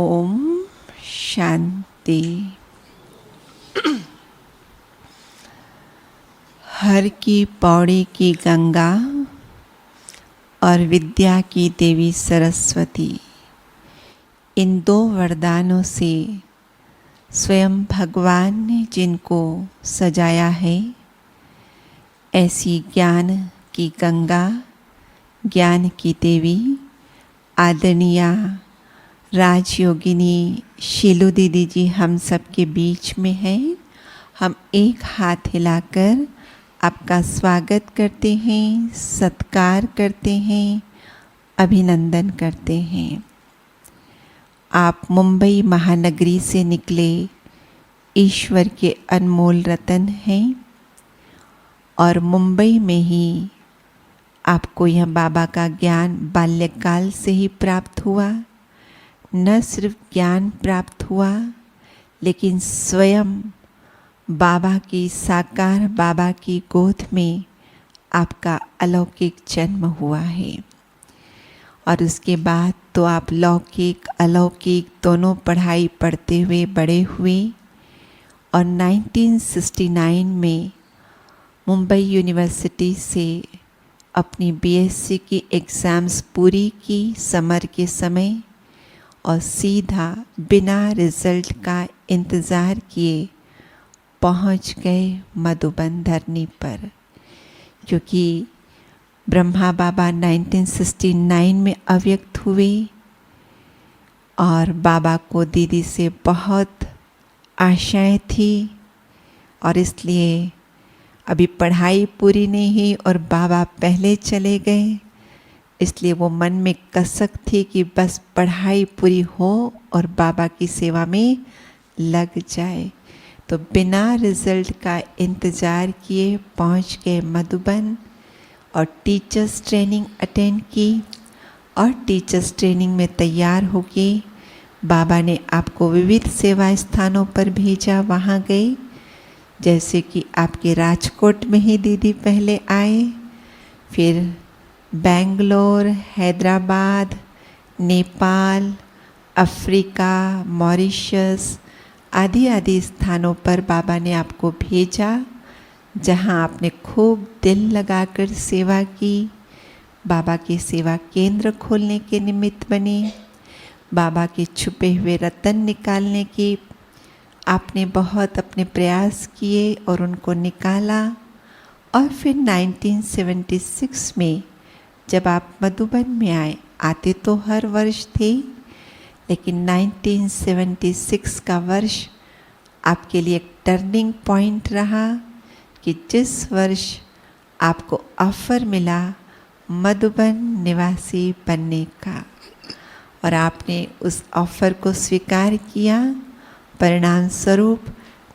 ओम शांति। हर की पौड़ी की गंगा और विद्या की देवी सरस्वती, इन दो वरदानों से स्वयं भगवान ने जिनको सजाया है, ऐसी ज्ञान की गंगा, ज्ञान की देवी आदरणीय राजयोगिनी शीलू दीदी जी हम सबके बीच में हैं। हम एक हाथ हिलाकर आपका स्वागत करते हैं, सत्कार करते हैं, अभिनंदन करते हैं। आप मुंबई महानगरी से निकले ईश्वर के अनमोल रतन हैं और मुंबई में ही आपको यह बाबा का ज्ञान बाल्यकाल से ही प्राप्त हुआ। न सिर्फ ज्ञान प्राप्त हुआ, लेकिन स्वयं बाबा की साकार बाबा की गोद में आपका अलौकिक जन्म हुआ है। और उसके बाद तो आप लौकिक अलौकिक दोनों पढ़ाई पढ़ते हुए बड़े हुए और 1969 में मुंबई यूनिवर्सिटी से अपनी बीएससी की एग्ज़ाम्स पूरी की समर के समय और सीधा बिना रिज़ल्ट का इंतज़ार किए पहुंच गए मधुबन धरनी पर, क्योंकि ब्रह्मा बाबा 1969 में अव्यक्त हुए और बाबा को दीदी से बहुत आशाएं थी और इसलिए अभी पढ़ाई पूरी नहीं हुई और बाबा पहले चले गए, इसलिए वो मन में कसक थी कि बस पढ़ाई पूरी हो और बाबा की सेवा में लग जाए। तो बिना रिज़ल्ट का इंतज़ार किए पहुंच गए मधुबन और टीचर्स ट्रेनिंग अटेंड की और टीचर्स ट्रेनिंग में तैयार होके बाबा ने आपको विविध सेवा स्थानों पर भेजा। वहाँ गए, जैसे कि आपके राजकोट में ही दीदी पहले आए, फिर बेंगलोर, हैदराबाद, नेपाल, अफ्रीका, मॉरिशस आदि आदि स्थानों पर बाबा ने आपको भेजा, जहां आपने खूब दिल लगाकर सेवा की। बाबा के सेवा केंद्र खोलने के निमित्त बने, बाबा के छुपे हुए रतन निकालने की आपने बहुत अपने प्रयास किए और उनको निकाला। और फिर 1976 में जब आप मधुबन में आते तो हर वर्ष थे, लेकिन 1976 का वर्ष आपके लिए एक टर्निंग पॉइंट रहा कि जिस वर्ष आपको ऑफ़र मिला मधुबन निवासी बनने का और आपने उस ऑफ़र को स्वीकार किया। परिणाम स्वरूप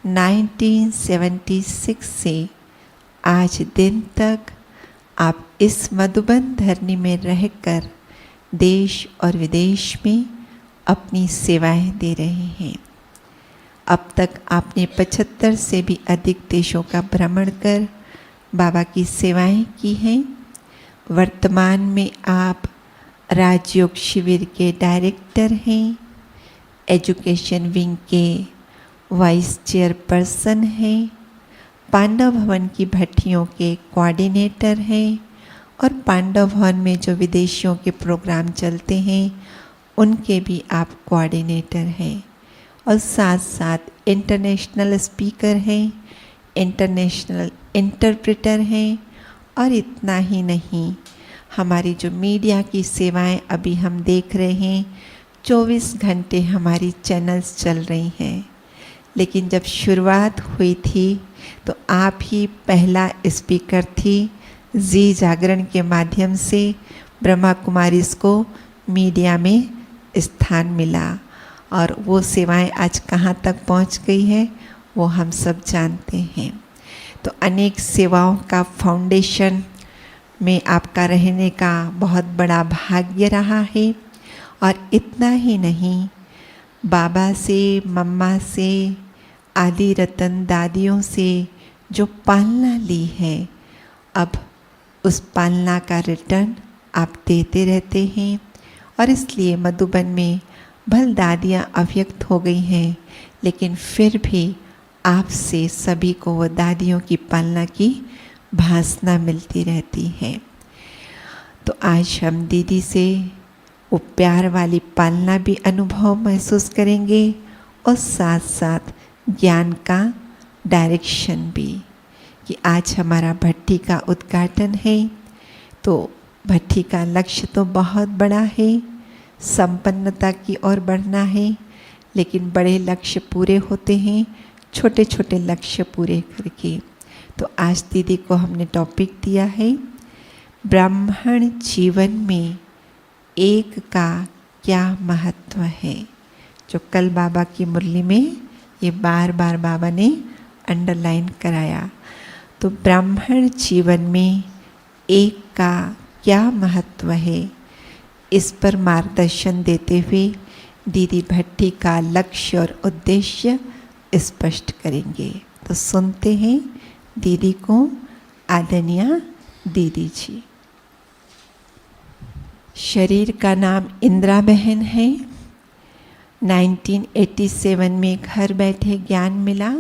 1976 से आज दिन तक आप इस मधुबन धरनी में रहकर देश और विदेश में अपनी सेवाएं दे रहे हैं। अब तक आपने 75 से भी अधिक देशों का भ्रमण कर बाबा की सेवाएं की हैं। वर्तमान में आप राजयोग शिविर के डायरेक्टर हैं, एजुकेशन विंग के वाइस चेयरपर्सन हैं, पांडव भवन की भट्टियों के कोऑर्डिनेटर हैं और पांडव भवन में जो विदेशियों के प्रोग्राम चलते हैं उनके भी आप कोऑर्डिनेटर हैं और साथ साथ इंटरनेशनल स्पीकर हैं, इंटरनेशनल इंटरप्रेटर हैं। और इतना ही नहीं, हमारी जो मीडिया की सेवाएं अभी हम देख रहे हैं, 24 घंटे हमारी चैनल्स चल रही हैं, लेकिन जब शुरुआत हुई थी तो आप ही पहला स्पीकर थी। जी जागरण के माध्यम से ब्रह्मा कुमारीज़ को मीडिया में स्थान मिला और वो सेवाएं आज कहाँ तक पहुँच गई है वो हम सब जानते हैं। तो अनेक सेवाओं का फाउंडेशन में आपका रहने का बहुत बड़ा भाग्य रहा है। और इतना ही नहीं, बाबा से, मम्मा से, आदि रतन दादियों से जो पालना ली है, अब उस पालना का रिटर्न आप देते रहते हैं और इसलिए मधुबन में भल दादियाँ अव्यक्त हो गई हैं, लेकिन फिर भी आपसे सभी को वो दादियों की पालना की भासना मिलती रहती है। तो आज हम दीदी से वो प्यार वाली पालना भी अनुभव महसूस करेंगे और साथ साथ ज्ञान का डायरेक्शन भी, कि आज हमारा भट्टी का उद्घाटन है। तो भट्टी का लक्ष्य तो बहुत बड़ा है, संपन्नता की ओर बढ़ना है, लेकिन बड़े लक्ष्य पूरे होते हैं छोटे छोटे लक्ष्य पूरे करके। तो आज दीदी को हमने टॉपिक दिया है, ब्राह्मण जीवन में एक का क्या महत्व है, जो कल बाबा की मुरली में ये बार बार बाबा ने अंडरलाइन कराया। तो ब्राह्मण जीवन में एक का क्या महत्व है, इस पर मार्गदर्शन देते हुए दीदी भट्टी का लक्ष्य और उद्देश्य स्पष्ट करेंगे। तो सुनते हैं दीदी को। आदरणीय दीदी जी। शरीर का नाम इंदिरा बहन है। 1987 में घर बैठे ज्ञान मिला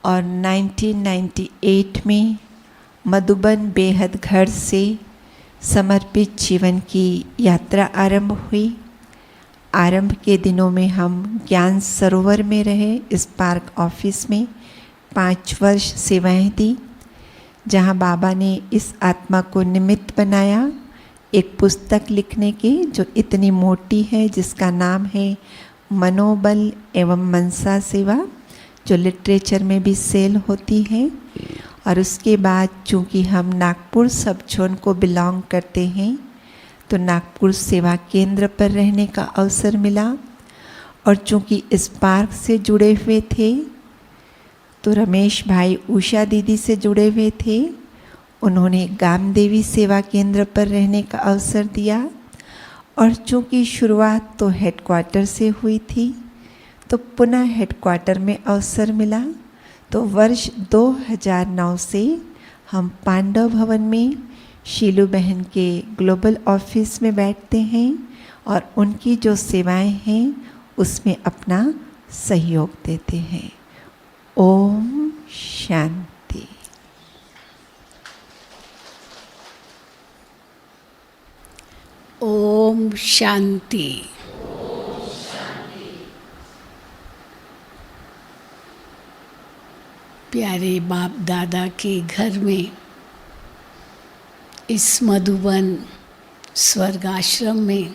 और 1998 में मधुबन बेहद घर से समर्पित जीवन की यात्रा आरंभ हुई। आरंभ के दिनों में हम ज्ञान सरोवर में रहे, इस पार्क ऑफिस में 5 वर्ष सेवाएं दी, जहां बाबा ने इस आत्मा को निमित्त बनाया एक पुस्तक लिखने की, जो इतनी मोटी है, जिसका नाम है मनोबल एवं मनसा सेवा, जो लिटरेचर में भी सेल होती है। और उसके बाद चूँकि हम नागपुर सब जोन को बिलोंग करते हैं, तो नागपुर सेवा केंद्र पर रहने का अवसर मिला। और चूँकि इस पार्क से जुड़े हुए थे, तो रमेश भाई उषा दीदी से जुड़े हुए थे, उन्होंने गामदेवी सेवा केंद्र पर रहने का अवसर दिया। और चूँकि शुरुआत तो हेडक्वार्टर से हुई थी, तो पुनः हेडक्वार्टर में अवसर मिला। तो वर्ष 2009 से हम पांडव भवन में शीलू बहन के ग्लोबल ऑफिस में बैठते हैं और उनकी जो सेवाएं हैं उसमें अपना सहयोग देते हैं। ओम शांति। ओम शांति। प्यारे बाप दादा के घर में, इस मधुबन स्वर्ग आश्रम में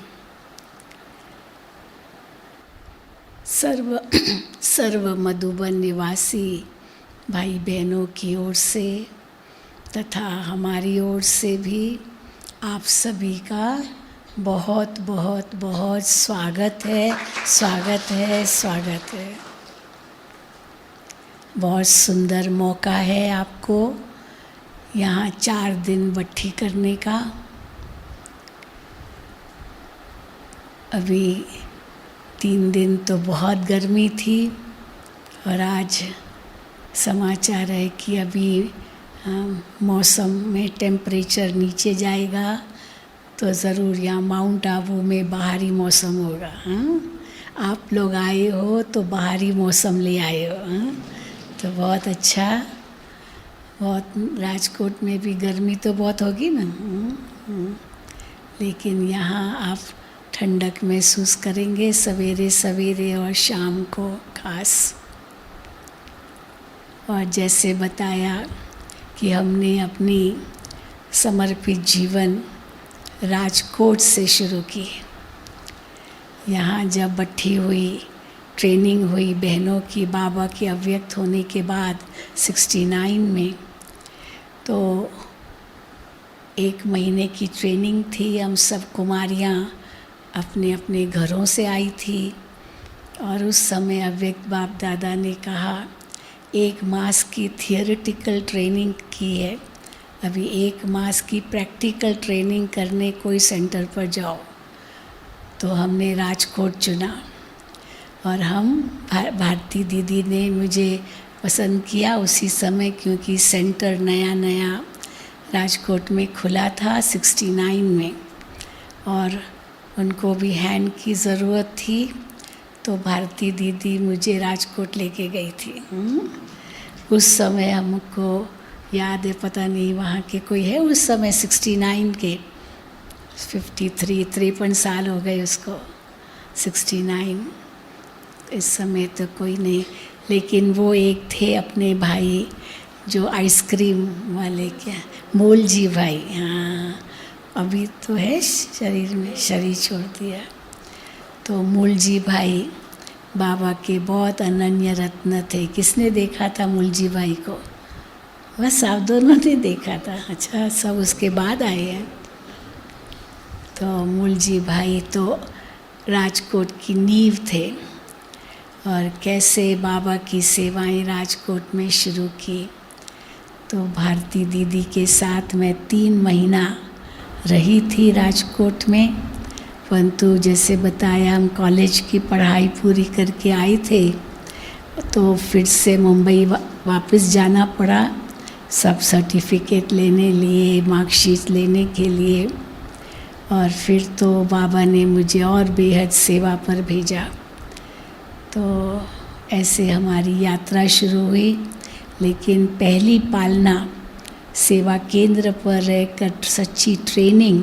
सर्व मधुबन निवासी भाई बहनों की ओर से तथा हमारी ओर से भी आप सभी का बहुत बहुत बहुत स्वागत है, स्वागत है, स्वागत है। बहुत सुंदर मौका है आपको यहाँ 4 दिन भट्टी करने का। अभी 3 दिन तो बहुत गर्मी थी और आज समाचार है कि अभी मौसम में टेम्परेचर नीचे जाएगा, तो ज़रूर यहाँ माउंट आबू में बाहरी मौसम होगा। हाँ, आप लोग आए हो तो बाहरी मौसम ले आए हो। हाँ, तो बहुत अच्छा। बहुत राजकोट में भी गर्मी तो बहुत होगी ना, लेकिन यहाँ आप ठंडक महसूस करेंगे सवेरे सवेरे और शाम को खास। और जैसे बताया कि हमने अपनी समर्पित जीवन राजकोट से शुरू की। यहाँ जब भट्टी हुई, ट्रेनिंग हुई बहनों की बाबा के अव्यक्त होने के बाद 69 में, तो 1 महीने की ट्रेनिंग थी। हम सब कुमारियाँ अपने अपने घरों से आई थी और उस समय अव्यक्त बाप दादा ने कहा 1 मास की थियोरेटिकल ट्रेनिंग की है, अभी 1 मास की प्रैक्टिकल ट्रेनिंग करने कोई सेंटर पर जाओ। तो हमने राजकोट चुना और हम भारती दीदी ने मुझे पसंद किया उसी समय, क्योंकि सेंटर नया नया राजकोट में खुला था 69 में। और उनको भी हैंड की ज़रूरत थी, तो भारती दीदी मुझे राजकोट लेके गई थी। उस समय हमको याद है, पता नहीं वहाँ के कोई है उस समय 69 के, 53 साल हो गए उसको, 69। इस समय तो कोई नहीं, लेकिन वो एक थे अपने भाई जो आइसक्रीम वाले, क्या मोल जी भाई, हाँ अभी तो है शरीर में, शरीर छोड़ दिया। तो मूल जी भाई बाबा के बहुत अनन्य रत्न थे। किसने देखा था मूल जी भाई को? बस आप दोनों ने देखा था। अच्छा, सब उसके बाद आए हैं। तो मूल जी भाई तो राजकोट की नींव थे, और कैसे बाबा की सेवाएं राजकोट में शुरू की। तो भारती दीदी के साथ मैं 3 महीना रही थी राजकोट में, परंतु जैसे बताया हम कॉलेज की पढ़ाई पूरी करके आए थे, तो फिर से मुंबई वापस जाना पड़ा, सब सर्टिफिकेट लेने लिए, मार्कशीट लेने के लिए। और फिर तो बाबा ने मुझे और बेहद सेवा पर भेजा। तो ऐसे हमारी यात्रा शुरू हुई, लेकिन पहली पालना सेवा केंद्र पर रहकर सच्ची ट्रेनिंग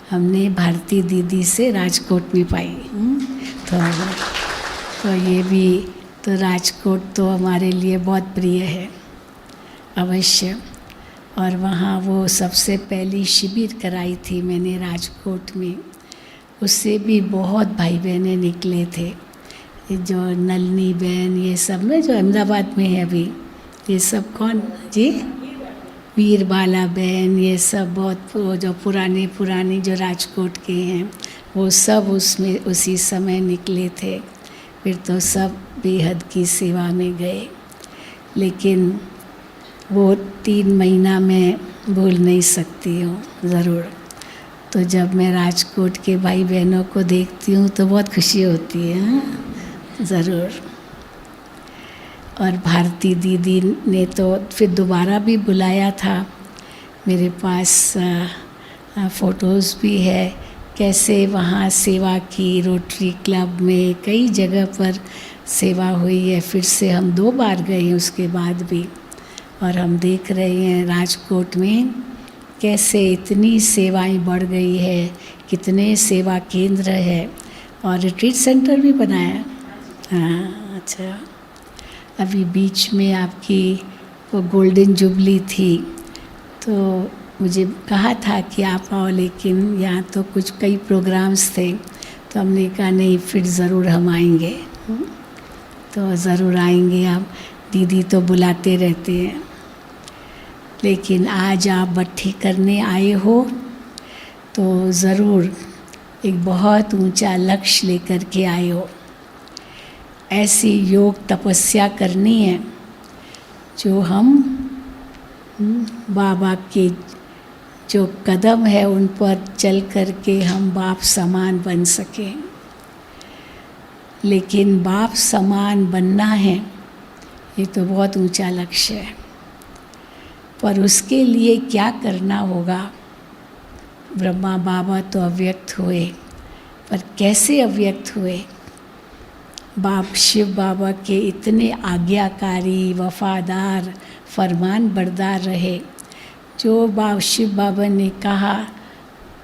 हमने भारती दीदी से राजकोट में पाई। तो ये भी, तो राजकोट तो हमारे लिए बहुत प्रिय है अवश्य। और वहाँ वो सबसे पहली शिविर कराई थी मैंने राजकोट में, उससे भी बहुत भाई बहनें निकले थे, जो नलनी बहन, ये सब ना जो अहमदाबाद में है अभी, ये सब कौन जी, वीरबाला बहन, ये सब बहुत जो पुराने जो राजकोट के हैं, वो सब उसमें उसी समय निकले थे। फिर तो सब बेहद की सेवा में गए, लेकिन वो 3 महीना मैं भूल नहीं सकती हूँ ज़रूर। तो जब मैं राजकोट के भाई बहनों को देखती हूँ तो बहुत खुशी होती है, ज़रूर। और भारती दीदी ने तो फिर दोबारा भी बुलाया था, मेरे पास फ़ोटोज़ भी है, कैसे वहाँ सेवा की, रोटरी क्लब में कई जगह पर सेवा हुई है। फिर से हम 2 बार गए उसके बाद भी, और हम देख रहे हैं राजकोट में कैसे इतनी सेवाएं बढ़ गई है, कितने सेवा केंद्र है, और रिट्रीट सेंटर भी बनाया। हाँ, अच्छा। अभी बीच में आपकी वो गोल्डन जुबली थी, तो मुझे कहा था कि आप आओ, लेकिन यहाँ तो कुछ कई प्रोग्राम्स थे, तो हमने कहा नहीं, फिर ज़रूर हम आएंगे। तो ज़रूर आएंगे, आप दीदी तो बुलाते रहते हैं। लेकिन आज आप भट्ठी करने आए हो, तो ज़रूर एक बहुत ऊंचा लक्ष्य लेकर के आए हो। ऐसी योग तपस्या करनी है जो हम बाबा के जो कदम है उन पर चल कर के हम बाप समान बन सकें। लेकिन बाप समान बनना है, ये तो बहुत ऊंचा लक्ष्य है, पर उसके लिए क्या करना होगा? ब्रह्मा बाबा तो अव्यक्त हुए, पर कैसे अव्यक्त हुए? बाप शिव बाबा के इतने आज्ञाकारी, वफादार, फरमान बरदार रहे, जो बाप शिव बाबा ने कहा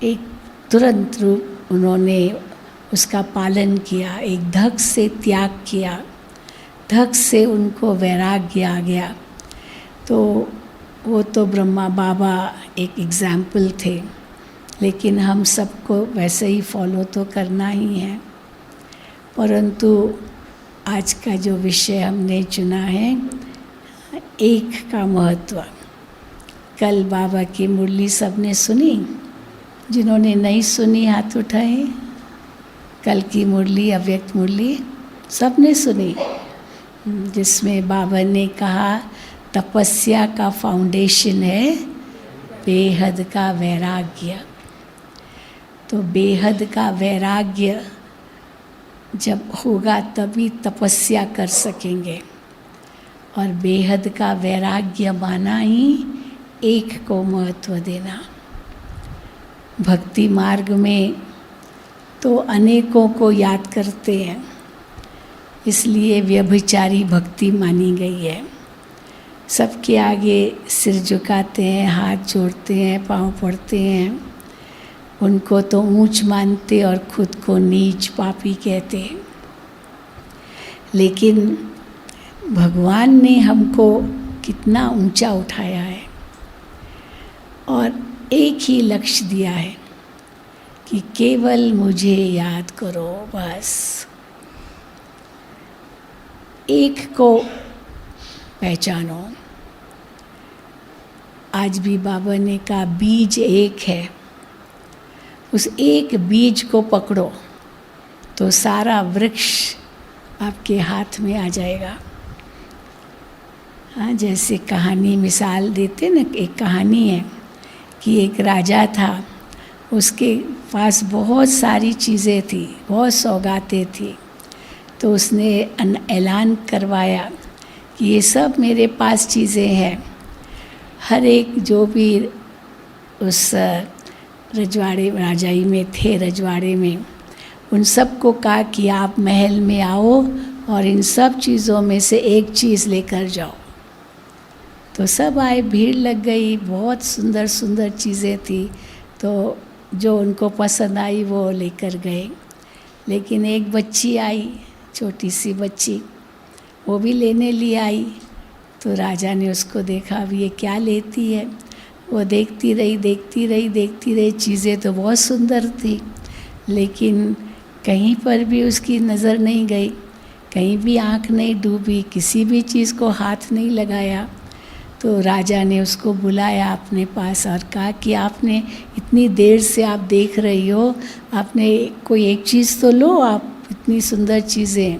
एक तुरंत रूप उन्होंने उसका पालन किया, एक धक से त्याग किया, धक से उनको वैराग्य आ गया। तो वो तो ब्रह्मा बाबा एक एग्ज़ाम्पल थे, लेकिन हम सबको वैसे ही फॉलो तो करना ही है। परंतु आज का जो विषय हमने चुना है, एक का महत्व। कल बाबा की मुरली सबने सुनी? जिन्होंने नहीं सुनी हाथ उठाए। कल की मुरली, अव्यक्त मुरली सबने सुनी, जिसमें बाबा ने कहा तपस्या का फाउंडेशन है बेहद का वैराग्य। तो बेहद का वैराग्य जब होगा तभी तपस्या कर सकेंगे, और बेहद का वैराग्य माना ही एक को महत्व देना। भक्ति मार्ग में तो अनेकों को याद करते हैं, इसलिए व्यभिचारी भक्ति मानी गई है। सबके आगे सिर झुकाते हैं, हाथ जोड़ते हैं, पाँव पड़ते हैं, उनको तो ऊंच मानते और खुद को नीच पापी कहते हैं। लेकिन भगवान ने हमको कितना ऊंचा उठाया है और एक ही लक्ष्य दिया है कि केवल मुझे याद करो, बस एक को पहचानो। आज भी बाबा ने कहा बीज एक है, उस एक बीज को पकड़ो तो सारा वृक्ष आपके हाथ में आ जाएगा। हाँ, जैसे कहानी मिसाल देते ना, एक कहानी है कि एक राजा था, उसके पास बहुत सारी चीज़ें थी, बहुत सौगातें थी, तो उसने ऐलान करवाया कि ये सब मेरे पास चीज़ें हैं। हर एक जो भी उस रजवाड़े राजाई में थे, रजवाड़े में, उन सब को कहा कि आप महल में आओ और इन सब चीज़ों में से एक चीज़ लेकर जाओ। तो सब आए, भीड़ लग गई, बहुत सुंदर सुंदर चीज़ें थी, तो जो उनको पसंद आई वो लेकर गए। लेकिन एक बच्ची आई, छोटी सी बच्ची, वो भी लेने लिए आई। तो राजा ने उसको देखा, अब ये क्या लेती है। वो देखती रही, चीज़ें तो बहुत सुंदर थी, लेकिन कहीं पर भी उसकी नज़र नहीं गई, कहीं भी आँख नहीं डूबी, किसी भी चीज़ को हाथ नहीं लगाया। तो राजा ने उसको बुलाया अपने पास और कहा कि आपने इतनी देर से आप देख रही हो, आपने कोई एक चीज़ तो लो, आप इतनी सुंदर चीज़ें।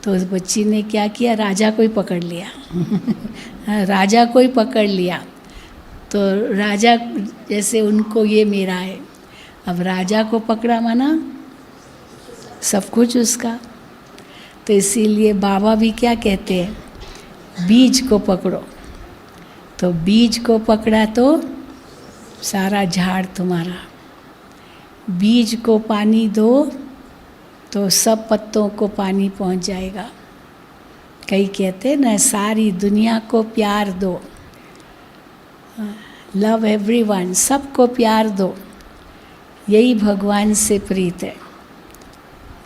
तो उस बच्ची ने क्या किया, राजा को ही पकड़ लिया राजा को ही पकड़ लिया। तो राजा जैसे उनको ये मेरा है, अब राजा को पकड़ा माना सब कुछ उसका। तो इसीलिए बाबा भी क्या कहते हैं, बीज को पकड़ो। तो बीज को पकड़ा तो सारा झाड़ तुम्हारा। बीज को पानी दो तो सब पत्तों को पानी पहुंच जाएगा। कई कहते हैं ना, सारी दुनिया को प्यार दो, लव एवरीवन, सबको प्यार दो, यही भगवान से प्रीत है।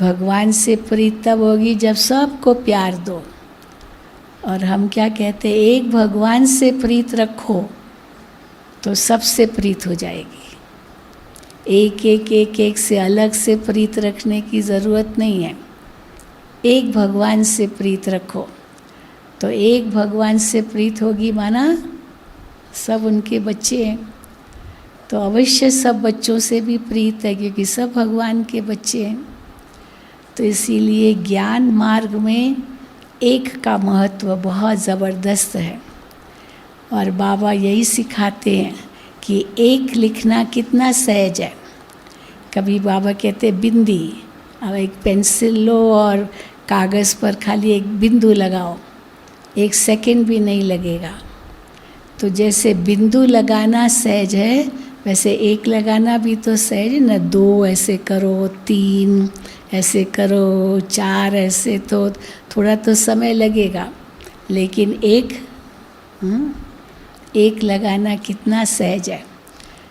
भगवान से प्रीत तब होगी जब सबको प्यार दो। और हम क्या कहते हैं, एक भगवान से प्रीत रखो तो सबसे प्रीत हो जाएगी। एक से अलग से प्रीत रखने की ज़रूरत नहीं है। एक भगवान से प्रीत रखो तो एक भगवान से प्रीत होगी, माना सब उनके बच्चे हैं, तो अवश्य सब बच्चों से भी प्रीत है, क्योंकि सब भगवान के बच्चे हैं। तो इसीलिए ज्ञान मार्ग में एक का महत्व बहुत ज़बरदस्त है। और बाबा यही सिखाते हैं कि एक लिखना कितना सहज है। कभी बाबा कहते बिंदी, अब एक पेंसिल लो और कागज़ पर खाली एक बिंदु लगाओ, 1 सेकंड भी नहीं लगेगा। तो जैसे बिंदु लगाना सहज है, वैसे एक लगाना भी तो सहज है ना। 2 ऐसे करो, 3 ऐसे करो, 4 ऐसे, तो थोड़ा तो समय लगेगा, लेकिन एक लगाना कितना सहज है।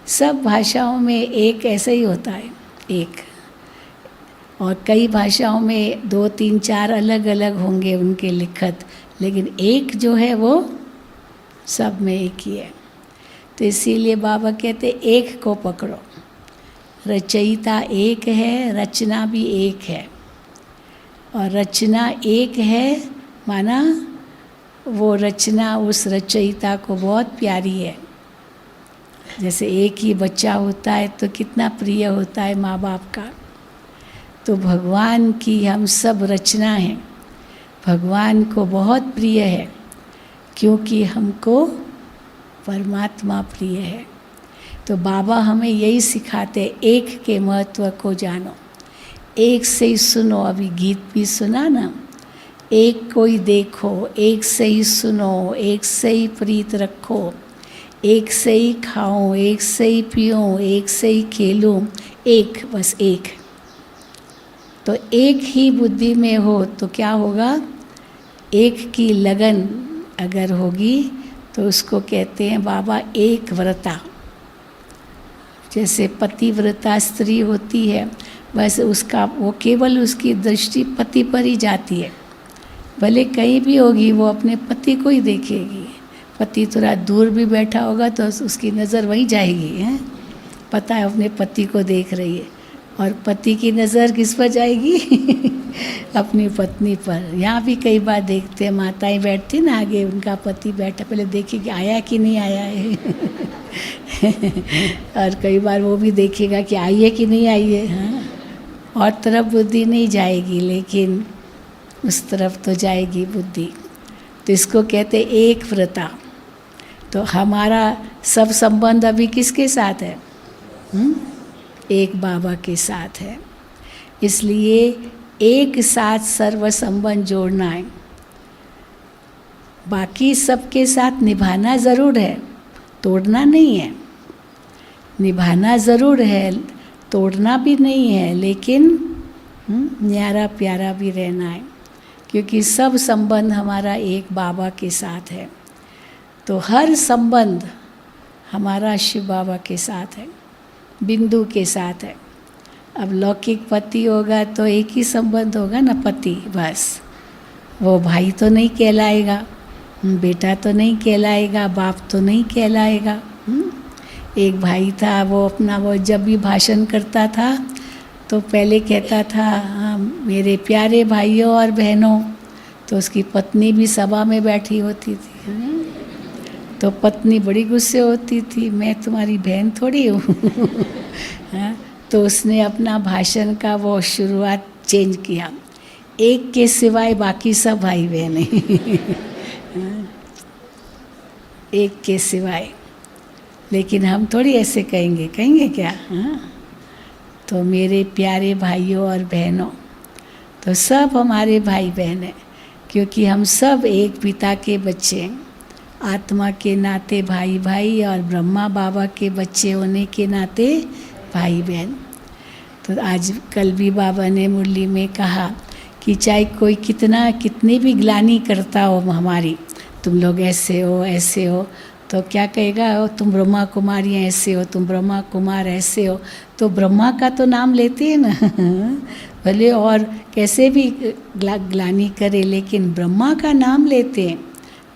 सब भाषाओं में एक ऐसा ही होता है, एक। और कई भाषाओं में 2, 3, 4 अलग अलग होंगे उनके लिखत, लेकिन एक जो है वो सब में एक ही है। तो इसीलिए बाबा कहते एक को पकड़ो। रचयिता एक है, रचना भी एक है। और रचना एक है माना वो रचना उस रचयिता को बहुत प्यारी है। जैसे एक ही बच्चा होता है तो कितना प्रिय होता है माँ बाप का। तो भगवान की हम सब रचना हैं, भगवान को बहुत प्रिय है, क्योंकि हमको परमात्मा प्रिय है। तो बाबा हमें यही सिखाते, एक के महत्व को जानो, एक से ही सुनो। अभी गीत भी सुना ना, एक को ही देखो, एक से ही सुनो, एक से ही प्रीत रखो, एक से ही खाओ, एक से ही पियो, एक से ही खेलो, एक, बस एक। तो एक ही बुद्धि में हो तो क्या होगा, एक की लगन अगर होगी तो उसको कहते हैं बाबा एक व्रता। जैसे पतिव्रता स्त्री होती है, बस उसका वो केवल उसकी दृष्टि पति पर ही जाती है, भले कहीं भी होगी वो अपने पति को ही देखेगी। पति थोड़ा दूर भी बैठा होगा तो उसकी नज़र वहीं जाएगी, हैं, पता है अपने पति को देख रही है। और पति की नज़र किस पर जाएगी अपनी पत्नी पर। यहाँ भी कई बार देखते हैं माताएं बैठती ना आगे, उनका पति बैठा, पहले देखेगी आया कि नहीं आया है और कई बार वो भी देखेगा कि आई है कि नहीं आई है। हाँ, और तरफ बुद्धि नहीं जाएगी, लेकिन उस तरफ तो जाएगी बुद्धि। तो इसको कहते एक व्रता। तो हमारा सब संबंध अभी किसके साथ है? एक बाबा के साथ है। इसलिए एक साथ सर्व संबंध जोड़ना है। बाकी सबके साथ निभाना ज़रूर है, तोड़ना नहीं है। निभाना ज़रूर है, तोड़ना भी नहीं है, लेकिन न्यारा प्यारा भी रहना है, क्योंकि सब संबंध हमारा एक बाबा के साथ है। तो हर संबंध हमारा शिव बाबा के साथ है, बिंदु के साथ है। अब लौकिक पति होगा तो एक ही संबंध होगा ना, पति बस। वो भाई तो नहीं कहलाएगा, बेटा तो नहीं कहलाएगा, बाप तो नहीं कहलाएगा। एक भाई था, वो अपना वो जब भी भाषण करता था तो पहले कहता था मेरे प्यारे भाइयों और बहनों, तो उसकी पत्नी भी सभा में बैठी होती थी। तो पत्नी बड़ी गुस्से होती थी, मैं तुम्हारी बहन थोड़ी हूँ तो उसने अपना भाषण का वो शुरुआत चेंज किया, एक के सिवाय बाकी सब भाई बहन हैं एक के सिवाय। लेकिन हम थोड़ी ऐसे कहेंगे क्या? हाँ, तो मेरे प्यारे भाइयों और बहनों, तो सब हमारे भाई बहन हैं, क्योंकि हम सब एक पिता के बच्चे हैं। आत्मा के नाते भाई भाई और ब्रह्मा बाबा के बच्चे होने के नाते भाई बहन। तो आज कल भी बाबा ने मुरली में कहा कि चाहे कोई कितनी भी ग्लानि करता हो हमारी, तुम लोग ऐसे हो, तो क्या कहेगा, तुम ब्रह्मा कुमारी ऐसे हो, तुम ब्रह्मा कुमार ऐसे हो। तो ब्रह्मा का तो नाम लेते हैं ना भले और कैसे भी ग्लानि करे, लेकिन ब्रह्मा का नाम लेते हैं।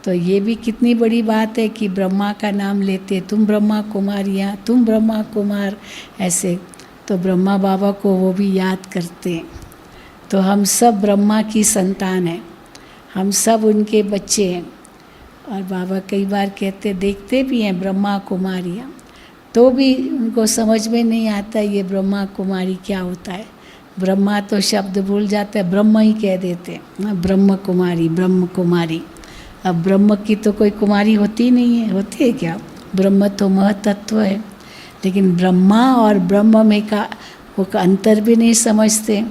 तो ये भी कितनी बड़ी बात है कि ब्रह्मा का नाम लेते, तुम ब्रह्मा कुमारियाँ, तुम ब्रह्मा कुमार ऐसे। तो ब्रह्मा बाबा को वो भी याद करते हैं। तो हम सब ब्रह्मा की संतान हैं, हम सब उनके बच्चे हैं। और बाबा कई बार कहते, देखते भी हैं ब्रह्मा कुमारियाँ, तो भी उनको समझ में नहीं आता ये ब्रह्मा कुमारी क्या होता है। ब्रह्मा तो शब्द भूल जाता है, ब्रह्म ही कह देते हैं, ब्रह्म कुमारी। अब ब्रह्म की तो कोई कुमारी होती नहीं है, होती है क्या? ब्रह्म तो महतत्व है, लेकिन ब्रह्मा और ब्रह्म में वो का अंतर भी नहीं समझते।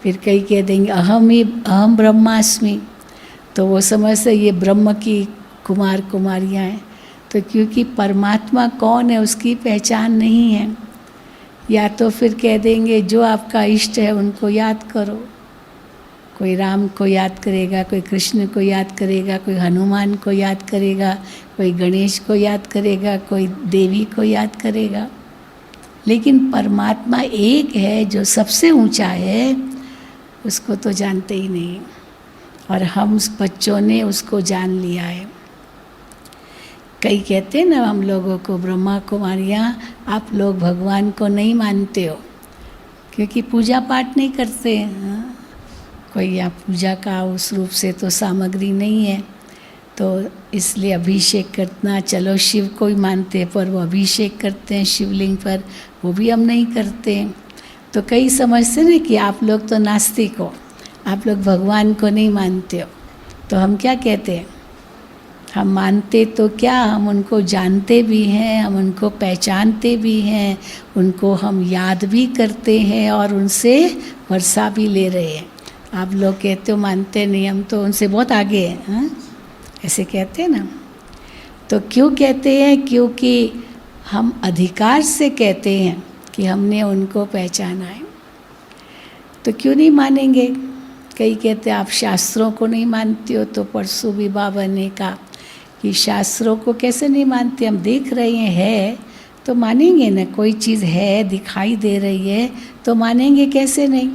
फिर कई कह देंगे अहम ब्रह्मास्मि, तो वो समझते ये ब्रह्म की कुमार कुमारियाँ हैं। तो क्योंकि परमात्मा कौन है उसकी पहचान नहीं है। या तो फिर कह देंगे जो आपका इष्ट है उनको याद करो, कोई राम को याद करेगा, कोई कृष्ण को याद करेगा, कोई हनुमान को याद करेगा, कोई गणेश को याद करेगा, कोई देवी को याद करेगा। लेकिन परमात्मा एक है जो सबसे ऊंचा है, उसको तो जानते ही नहीं। और हम बच्चों ने उसको जान लिया है। कई कहते हैं ना हम लोगों को, ब्रह्मा कुमारियाँ आप लोग भगवान को नहीं मानते हो क्योंकि पूजा पाठ नहीं करते हैं। कोई यहाँ पूजा का उस रूप से तो सामग्री नहीं है, तो इसलिए अभिषेक करना, चलो शिव को ही मानते हैं पर वो अभिषेक करते हैं शिवलिंग पर, वो भी हम नहीं करते हैं। तो कई समझते ना कि आप लोग तो नास्तिक हो, आप लोग भगवान को नहीं मानते हो। तो हम क्या कहते हैं, हम मानते तो क्या, हम उनको जानते भी हैं, हम उनको पहचानते भी हैं, उनको हम याद भी करते हैं और उनसे वर्षा भी ले रहे हैं। आप लोग कहते हो मानते नहीं, हम तो उनसे बहुत आगे हैं, हाँ? ऐसे कहते हैं ना। तो क्यों कहते हैं? क्योंकि हम अधिकार से कहते हैं कि हमने उनको पहचाना है। तो क्यों नहीं मानेंगे? कई कहते आप शास्त्रों को नहीं मानते हो, तो परसों भी बाबा ने कहा कि शास्त्रों को कैसे नहीं मानते, हम देख रहे हैं है तो मानेंगे ना। कोई चीज़ है दिखाई दे रही है तो मानेंगे कैसे नहीं।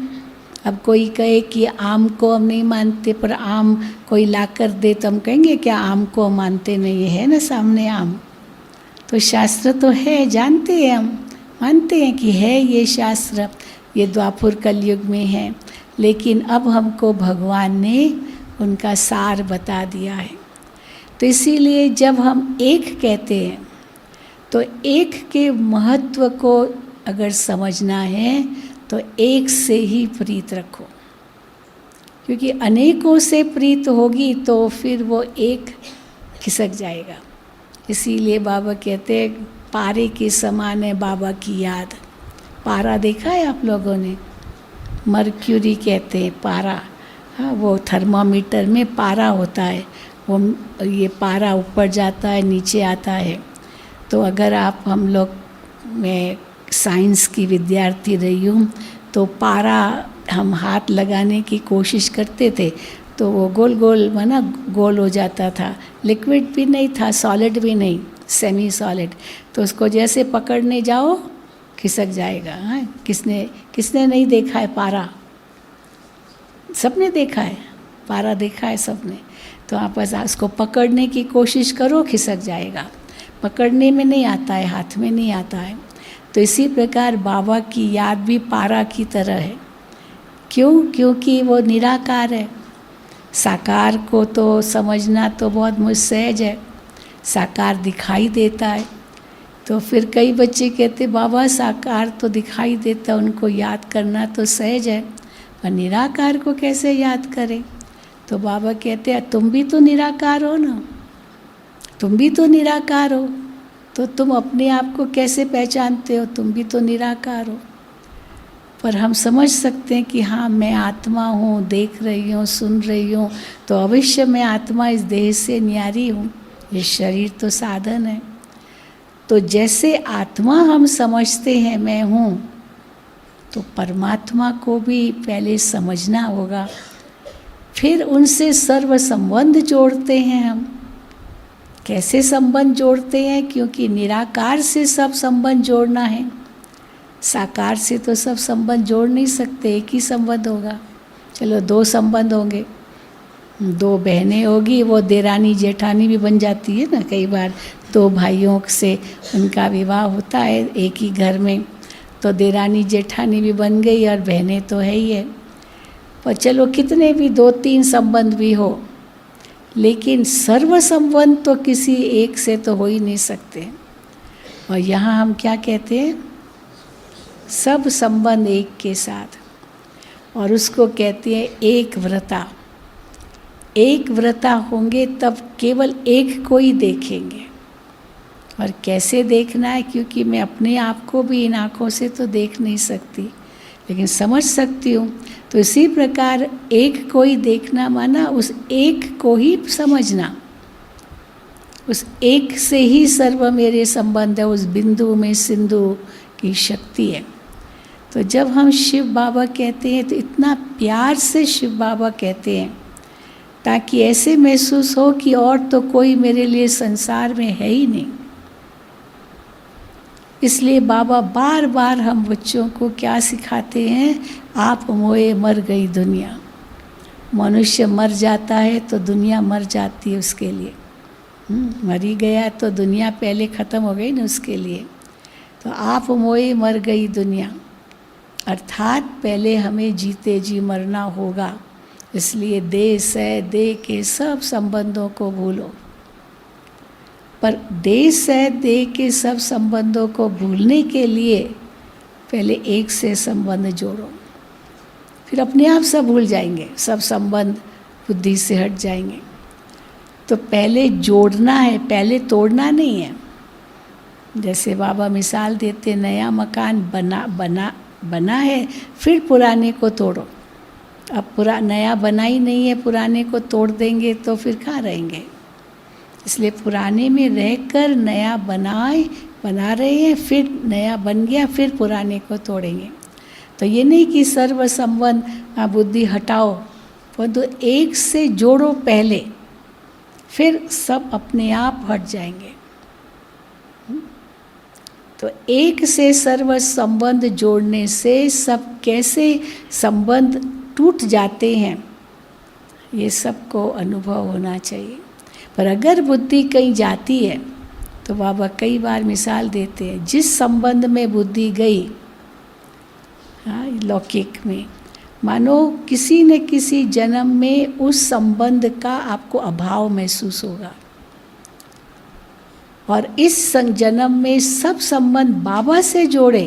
अब कोई कहे कि आम को हम नहीं मानते, पर आम कोई ला कर दे तो हम कहेंगे क्या आम को हम मानते नहीं, है ना सामने आम। तो शास्त्र तो है, जानते हैं हम, मानते हैं कि है ये शास्त्र, ये द्वापर कलयुग में है। लेकिन अब हमको भगवान ने उनका सार बता दिया है। तो इसीलिए जब हम एक कहते हैं तो एक के महत्व को अगर समझना है तो एक से ही प्रीत रखो, क्योंकि अनेकों से प्रीत होगी तो फिर वो एक खिसक जाएगा। इसीलिए बाबा कहते हैं पारे के समान है बाबा की याद। पारा देखा है आप लोगों ने? मर्क्यूरी कहते हैं पारा। हाँ, वो थर्मामीटर में पारा होता है, वो ये पारा ऊपर जाता है नीचे आता है। तो अगर आप हम लोग, मैं साइंस की विद्यार्थी रही हूँ, तो पारा हम हाथ लगाने की कोशिश करते थे तो वो गोल गोल माना गोल हो जाता था। लिक्विड भी नहीं था, सॉलिड भी नहीं, सेमी सॉलिड। तो उसको जैसे पकड़ने जाओ खिसक जाएगा। हाँ, किसने नहीं देखा है पारा? सबने देखा है, पारा देखा है सबने। तो आप बस उसको पकड़ने की कोशिश करो, खिसक जाएगा। पकड़ने में नहीं आता है, हाथ में नहीं आता है। तो इसी प्रकार बाबा की याद भी पारा की तरह है। क्यों? क्योंकि वो निराकार है। साकार को तो समझना तो बहुत सहज है, साकार दिखाई देता है। तो फिर कई बच्चे कहते बाबा साकार तो दिखाई देता, उनको याद करना तो सहज है, पर निराकार को कैसे याद करें? तो बाबा कहते हैं तुम भी तो निराकार हो ना, तुम भी तो निराकार हो, तो तुम अपने आप को कैसे पहचानते हो? तुम भी तो निराकार हो। पर हम समझ सकते हैं कि हाँ मैं आत्मा हूँ, देख रही हूँ, सुन रही हूँ, तो अवश्य मैं आत्मा इस देह से न्यारी हूँ, ये शरीर तो साधन है। तो जैसे आत्मा हम समझते हैं मैं हूँ, तो परमात्मा को भी पहले समझना होगा, फिर उनसे सर्व संबंध जोड़ते हैं हम। कैसे संबंध जोड़ते हैं? क्योंकि निराकार से सब संबंध जोड़ना है, साकार से तो सब संबंध जोड़ नहीं सकते, एक ही संबंध होगा। चलो दो संबंध होंगे, दो बहनें होगी, वो देरानी जेठानी भी बन जाती है ना। कई बार दो भाइयों से उनका विवाह होता है एक ही घर में, तो देरानी जेठानी भी बन गई और बहनें तो है ही है। पर चलो कितने भी दो तीन संबंध भी हो, लेकिन सर्व संबंध तो किसी एक से तो हो ही नहीं सकते। और यहाँ हम क्या कहते हैं? सब संबंध एक के साथ, और उसको कहते हैं एक व्रता। एक व्रता होंगे तब केवल एक को ही देखेंगे। और कैसे देखना है? क्योंकि मैं अपने आप को भी इन आँखों से तो देख नहीं सकती, लेकिन समझ सकती हूँ। तो इसी प्रकार एक को ही देखना माना उस एक को ही समझना, उस एक से ही सर्व मेरे संबंध है, उस बिंदु में सिंधु की शक्ति है। तो जब हम शिव बाबा कहते हैं तो इतना प्यार से शिव बाबा कहते हैं, ताकि ऐसे महसूस हो कि और तो कोई मेरे लिए संसार में है ही नहीं। इसलिए बाबा बार बार हम बच्चों को क्या सिखाते हैं? आप मोए मर गई दुनिया। मनुष्य मर जाता है तो दुनिया मर जाती है उसके लिए। मर ही गया तो दुनिया पहले ख़त्म हो गई ना उसके लिए। तो आप मोए मर गई दुनिया, अर्थात पहले हमें जीते जी मरना होगा। इसलिए देह सह देह के सब संबंधों को भूलो। पर देह सह देह के सब संबंधों को भूलने के लिए पहले एक से संबंध जोड़ो, फिर अपने आप सब भूल जाएंगे, सब संबंध बुद्धि से हट जाएंगे। तो पहले जोड़ना है, पहले तोड़ना नहीं है। जैसे बाबा मिसाल देते, नया मकान बना है, फिर पुराने को तोड़ो। अब नया बना ही नहीं है, पुराने को तोड़ देंगे तो फिर कहाँ रहेंगे। इसलिए पुराने में रहकर नया बना रहे हैं, फिर नया बन गया, फिर पुराने को तोड़ेंगे। तो ये नहीं कि सर्व संबंध बुद्धि हटाओ, परंतु एक से जोड़ो पहले, फिर सब अपने आप हट जाएंगे। तो एक से सर्व संबंध जोड़ने से सब कैसे संबंध टूट जाते हैं, ये सबको अनुभव होना चाहिए। पर अगर बुद्धि कहीं जाती है तो बाबा कई बार मिसाल देते हैं, जिस संबंध में बुद्धि गई, हाँ, लौकिक में, मानो किसी न किसी जन्म में उस संबंध का आपको अभाव महसूस होगा, और इस जन्म में सब संबंध बाबा से जोड़े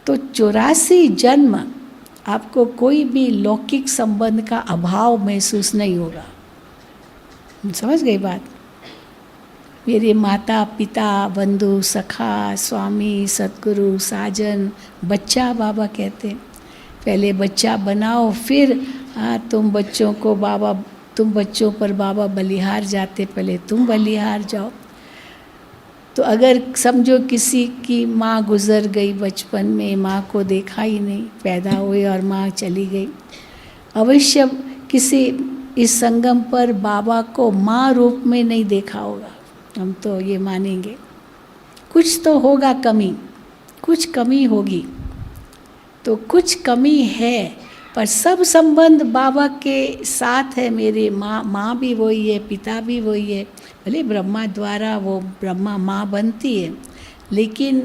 तो 84 जन्म आपको कोई भी लौकिक संबंध का अभाव महसूस नहीं होगा। समझ गई बात? मेरे माता पिता, बंधु, सखा, स्वामी, सद्गुरु, साजन, बच्चा बाबा कहते हैं। पहले बच्चा बनाओ, फिर तुम बच्चों को बाबा, तुम बच्चों पर बाबा बलिहार जाते, पहले तुम बलिहार जाओ। तो अगर समझो किसी की माँ गुज़र गई बचपन में, माँ को देखा ही नहीं, पैदा हुए और माँ चली गई, अवश्य किसी इस संगम पर बाबा को माँ रूप में नहीं देखा होगा, हम तो ये मानेंगे। कुछ तो होगा कमी, कुछ कमी होगी, तो कुछ कमी है, पर सब संबंध बाबा के साथ है। मेरे माँ भी वही है, पिता भी वही है। भले ब्रह्मा द्वारा वो ब्रह्मा माँ बनती है, लेकिन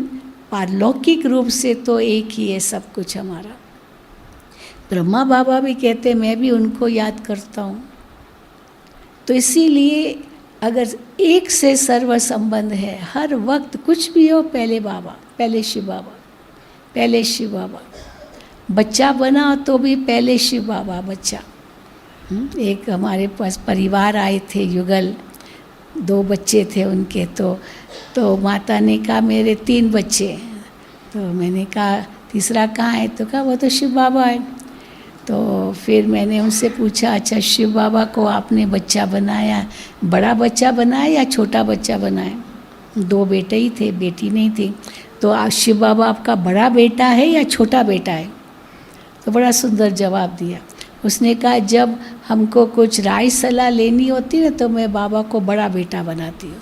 पारलौकिक रूप से तो एक ही है सब कुछ हमारा। ब्रह्मा बाबा भी कहते हैं, मैं भी उनको याद करता हूँ। तो इसीलिए अगर एक से सर्व संबंध है, हर वक्त कुछ भी हो, पहले बाबा, पहले शिव बाबा, पहले शिव बाबा। बच्चा बना तो भी पहले शिव बाबा बच्चा। एक हमारे पास परिवार आए थे युगल, 2 बच्चे थे उनके, तो माता ने कहा मेरे 3 बच्चे, तो मैंने कहा तीसरा कहाँ है? तो कहा वो तो शिव बाबा है। तो फिर मैंने उनसे पूछा, अच्छा शिव बाबा को आपने बच्चा बनाया, बड़ा बच्चा बनाया या छोटा बच्चा बनाया? 2 बेटे ही थे, बेटी नहीं थी। तो आप शिव बाबा आपका बड़ा बेटा है या छोटा बेटा है? तो बड़ा सुंदर जवाब दिया। उसने कहा जब हमको कुछ राय सलाह लेनी होती है तो मैं बाबा को बड़ा बेटा बनाती हूँ,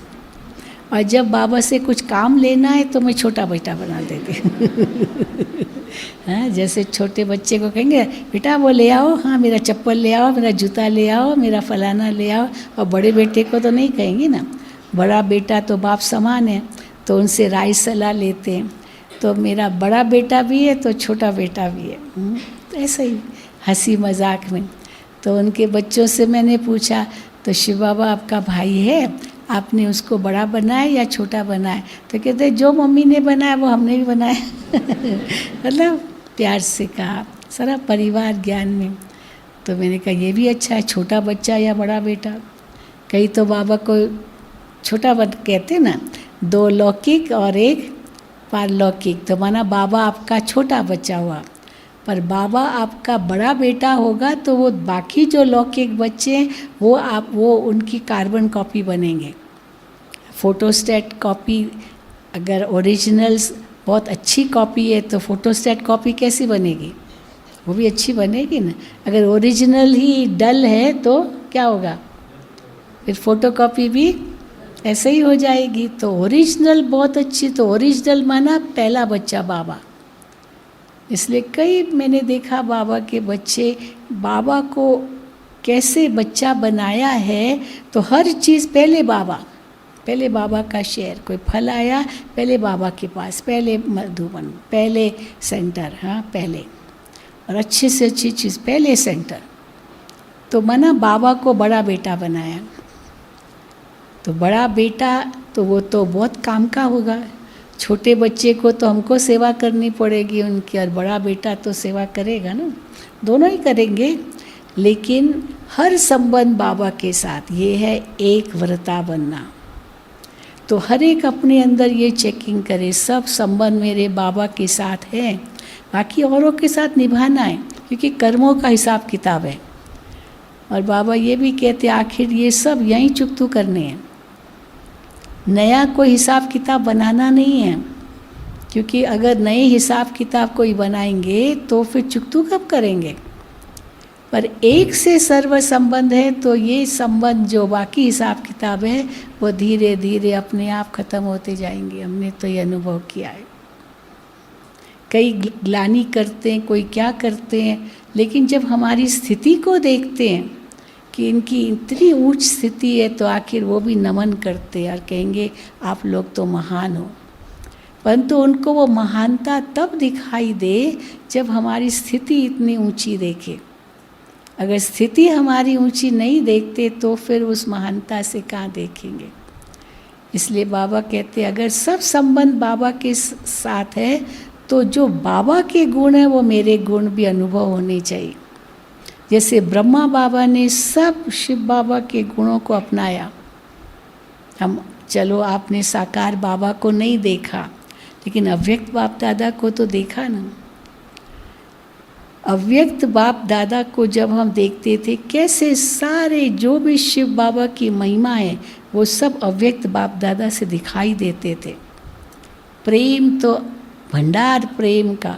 और जब बाबा से कुछ काम लेना है तो मैं छोटा बेटा बना देती हूँ। हाँ, जैसे छोटे बच्चे को कहेंगे बेटा वो ले आओ, हाँ मेरा चप्पल ले आओ, मेरा जूता ले आओ, मेरा फलाना ले आओ, और बड़े बेटे को तो नहीं कहेंगे ना, बड़ा बेटा तो बाप समान है, तो उनसे राय सलाह लेते हैं। तो मेरा बड़ा बेटा भी है तो छोटा बेटा भी है, तो ऐसा ही हंसी मजाक में। तो उनके बच्चों से मैंने पूछा, तो शिव बाबा आपका भाई है, आपने उसको बड़ा बनाया या छोटा बनाया? तो कहते जो मम्मी ने बनाया वो हमने भी बनाया। मतलब प्यार से कहा, सारा परिवार ज्ञान में। तो मैंने कहा ये भी अच्छा है, छोटा बच्चा या बड़ा बेटा। कई तो बाबा को छोटा कहते ना, 2 लौकिक और 1 पारलौकिक, तो माना बाबा आपका छोटा बच्चा हुआ, पर बाबा आपका बड़ा बेटा होगा तो वो बाकी जो लौकिक बच्चे हैं वो उनकी कार्बन कॉपी बनेंगे, फोटोस्टेट कॉपी। अगर ओरिजिनल्स बहुत अच्छी कॉपी है तो फोटोस्टेट कॉपी कैसी बनेगी? वो भी अच्छी बनेगी ना। अगर ओरिजिनल ही डल है तो क्या होगा? फिर फोटो कॉपी भी ऐसे ही हो जाएगी। तो ओरिजिनल बहुत अच्छी, तो ओरिजिनल माना पहला बच्चा बाबा। इसलिए कई मैंने देखा बाबा के बच्चे, बाबा को कैसे बच्चा बनाया है, तो हर चीज़ पहले बाबा का शेयर। कोई फल आया पहले बाबा के पास, पहले मधुबन, पहले सेंटर, हाँ पहले, और अच्छे से अच्छी चीज़ पहले सेंटर। तो माना बाबा को बड़ा बेटा बनाया, तो बड़ा बेटा तो वो तो बहुत काम का होगा। छोटे बच्चे को तो हमको सेवा करनी पड़ेगी उनकी, और बड़ा बेटा तो सेवा करेगा ना, दोनों ही करेंगे। लेकिन हर संबंध बाबा के साथ ये है एक व्रता बनना। तो हर एक अपने अंदर ये चेकिंग करे, सब संबंध मेरे बाबा के साथ है, बाकी औरों के साथ निभाना है, क्योंकि कर्मों का हिसाब किताब है। और बाबा ये भी कहते आखिर ये सब यहीं चुकतू करने हैं, नया कोई हिसाब किताब बनाना नहीं है। क्योंकि अगर नए हिसाब किताब कोई बनाएंगे तो फिर चुकतू कब करेंगे। पर एक से सर्व संबंध है, तो ये संबंध जो बाकी हिसाब किताब है वो धीरे धीरे अपने आप खत्म होते जाएंगे। हमने तो ये अनुभव किया है। कई ग्लानि करते हैं, कोई क्या करते हैं, लेकिन जब हमारी स्थिति को देखते हैं कि इनकी इतनी ऊंच स्थिति है, तो आखिर वो भी नमन करते हैं और कहेंगे आप लोग तो महान हो। परंतु उनको वो महानता तब दिखाई दे जब हमारी स्थिति इतनी ऊंची देखे। अगर स्थिति हमारी ऊंची नहीं देखते तो फिर उस महानता से कहाँ देखेंगे। इसलिए बाबा कहते अगर सब संबंध बाबा के साथ है तो जो बाबा के गुण हैं वो मेरे गुण भी अनुभव होने चाहिए। जैसे ब्रह्मा बाबा ने सब शिव बाबा के गुणों को अपनाया। हम चलो आपने साकार बाबा को नहीं देखा, लेकिन अव्यक्त बाप दादा को तो देखा ना। अव्यक्त बाप दादा को जब हम देखते थे, कैसे सारे जो भी शिव बाबा की महिमा है वो सब अव्यक्त बाप दादा से दिखाई देते थे। प्रेम तो भंडार प्रेम का,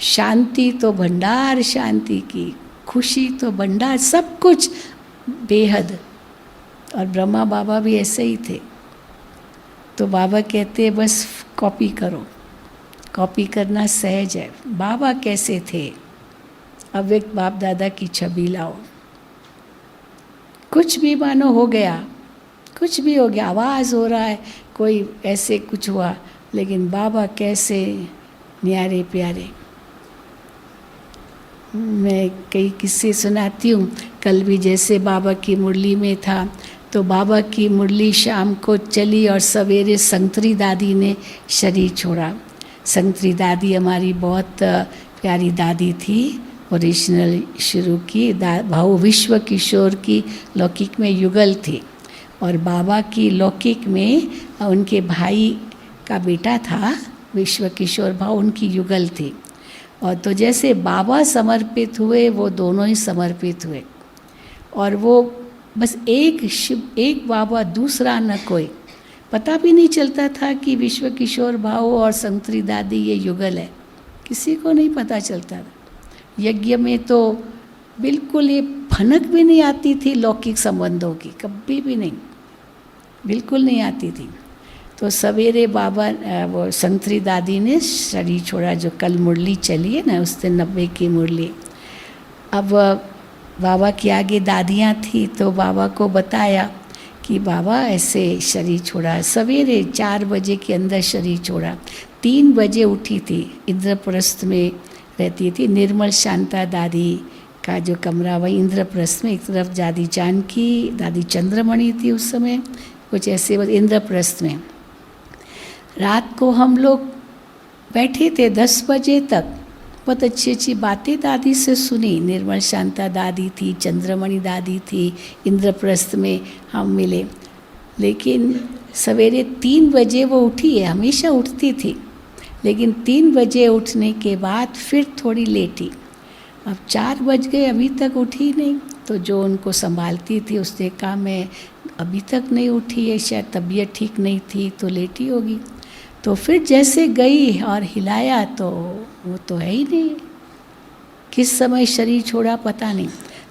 शांति तो भंडार शांति की, खुशी तो भंडार, सब कुछ बेहद। और ब्रह्मा बाबा भी ऐसे ही थे। तो बाबा कहते बस कॉपी करो, कॉपी करना सहज है। बाबा कैसे थे, अव्यक्त बाप दादा की छवि लाओ। कुछ भी मानो हो गया, कुछ भी हो गया, आवाज़ हो रहा है, कोई ऐसे कुछ हुआ, लेकिन बाबा कैसे न्यारे प्यारे। मैं कई किस्से सुनाती हूँ। कल भी जैसे बाबा की मुरली में था, तो बाबा की मुरली शाम को चली और सवेरे संतरी दादी ने शरीर छोड़ा। संतरी दादी हमारी बहुत प्यारी दादी थी, ओरिजिनल शुरू की भाऊ विश्व किशोर की लौकिक में युगल थी, और बाबा की लौकिक में उनके भाई का बेटा था विश्व किशोर भाऊ, उनकी युगल थी। और तो जैसे बाबा समर्पित हुए वो दोनों ही समर्पित हुए, और वो बस एक बाबा दूसरा न कोई। पता भी नहीं चलता था कि विश्व किशोर भाऊ और संतरी दादी ये युगल है, किसी को नहीं पता चलता था। यज्ञ में तो बिल्कुल ये भनक भी नहीं आती थी लौकिक संबंधों की, कभी भी नहीं, बिल्कुल नहीं आती थी। तो सवेरे बाबा वो संतरी दादी ने शरीर छोड़ा, जो कल मुरली चली है ना, उस दिन 90 की मुरली। अब बाबा के आगे दादियाँ थी, तो बाबा को बताया कि बाबा ऐसे शरीर छोड़ा, सवेरे 4 बजे के अंदर शरीर छोड़ा। 3 बजे उठी थी, इंद्रप्रस्थ में रहती थी। निर्मल शांता दादी का जो कमरा वही इंद्रप्रस्थ में, एक तरफ दादी जानकी, दादी चंद्रमणि थी उस समय, कुछ ऐसे इंद्रप्रस्थ में। रात को हम लोग बैठे थे 10 बजे तक, बहुत अच्छी अच्छी बातें दादी से सुनी। निर्मल शांता दादी थी, चंद्रमणि दादी थी, इंद्रप्रस्थ में हम मिले। लेकिन सवेरे 3 बजे वो उठी है, हमेशा उठती थी, लेकिन 3 बजे उठने के बाद फिर थोड़ी लेटी। अब 4 बज गए, अभी तक उठी नहीं। तो जो उनको संभालती थी उसने कहा मैं अभी तक नहीं उठी है, शायद तबीयत ठीक नहीं थी तो लेटी होगी। तो फिर जैसे गई और हिलाया तो वो तो है ही नहीं, किस समय शरीर छोड़ा पता नहीं।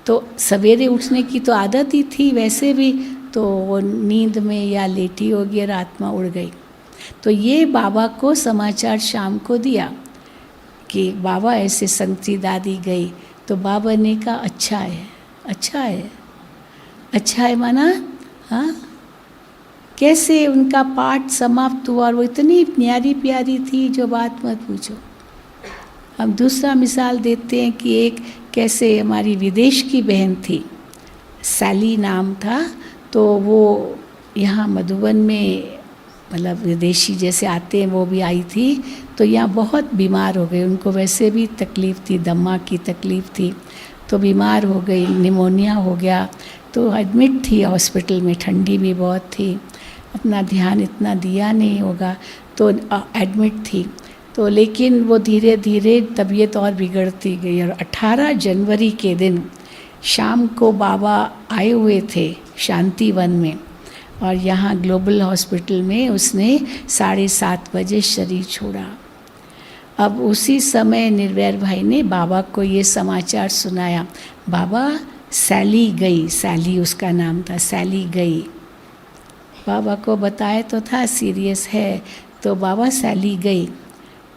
तो सवेरे उठने की तो आदत ही थी वैसे भी, तो वो नींद में या लेटी होगी और आत्मा उड़ गई। तो ये बाबा को समाचार शाम को दिया कि बाबा ऐसे संतरी दादी गई। तो बाबा ने कहा अच्छा है, अच्छा है, अच्छा है माना हाँ। कैसे उनका पाठ समाप्त हुआ, और वो इतनी प्यारी प्यारी थी जो बात मत पूछो। हम दूसरा मिसाल देते हैं कि एक कैसे हमारी विदेश की बहन थी, सैली नाम था। तो वो यहाँ मधुबन में, मतलब विदेशी जैसे आते हैं वो भी आई थी। तो यहाँ बहुत बीमार हो गई, उनको वैसे भी तकलीफ़ थी, दमा की तकलीफ़ थी, तो बीमार हो गई, निमोनिया हो गया। तो एडमिट थी हॉस्पिटल में, ठंडी भी बहुत थी, अपना ध्यान इतना दिया नहीं होगा, तो एडमिट थी। तो लेकिन वो धीरे धीरे तबीयत और बिगड़ती गई। और 18 जनवरी के दिन शाम को बाबा आए हुए थे शांतिवन में, और यहाँ ग्लोबल हॉस्पिटल में उसने 7:30 बजे शरीर छोड़ा। अब उसी समय निर्वैर भाई ने बाबा को ये समाचार सुनाया, बाबा सैली गई, सैली उसका नाम था, सैली गई। बाबा को बताया तो था सीरियस है, तो बाबा सैली गई।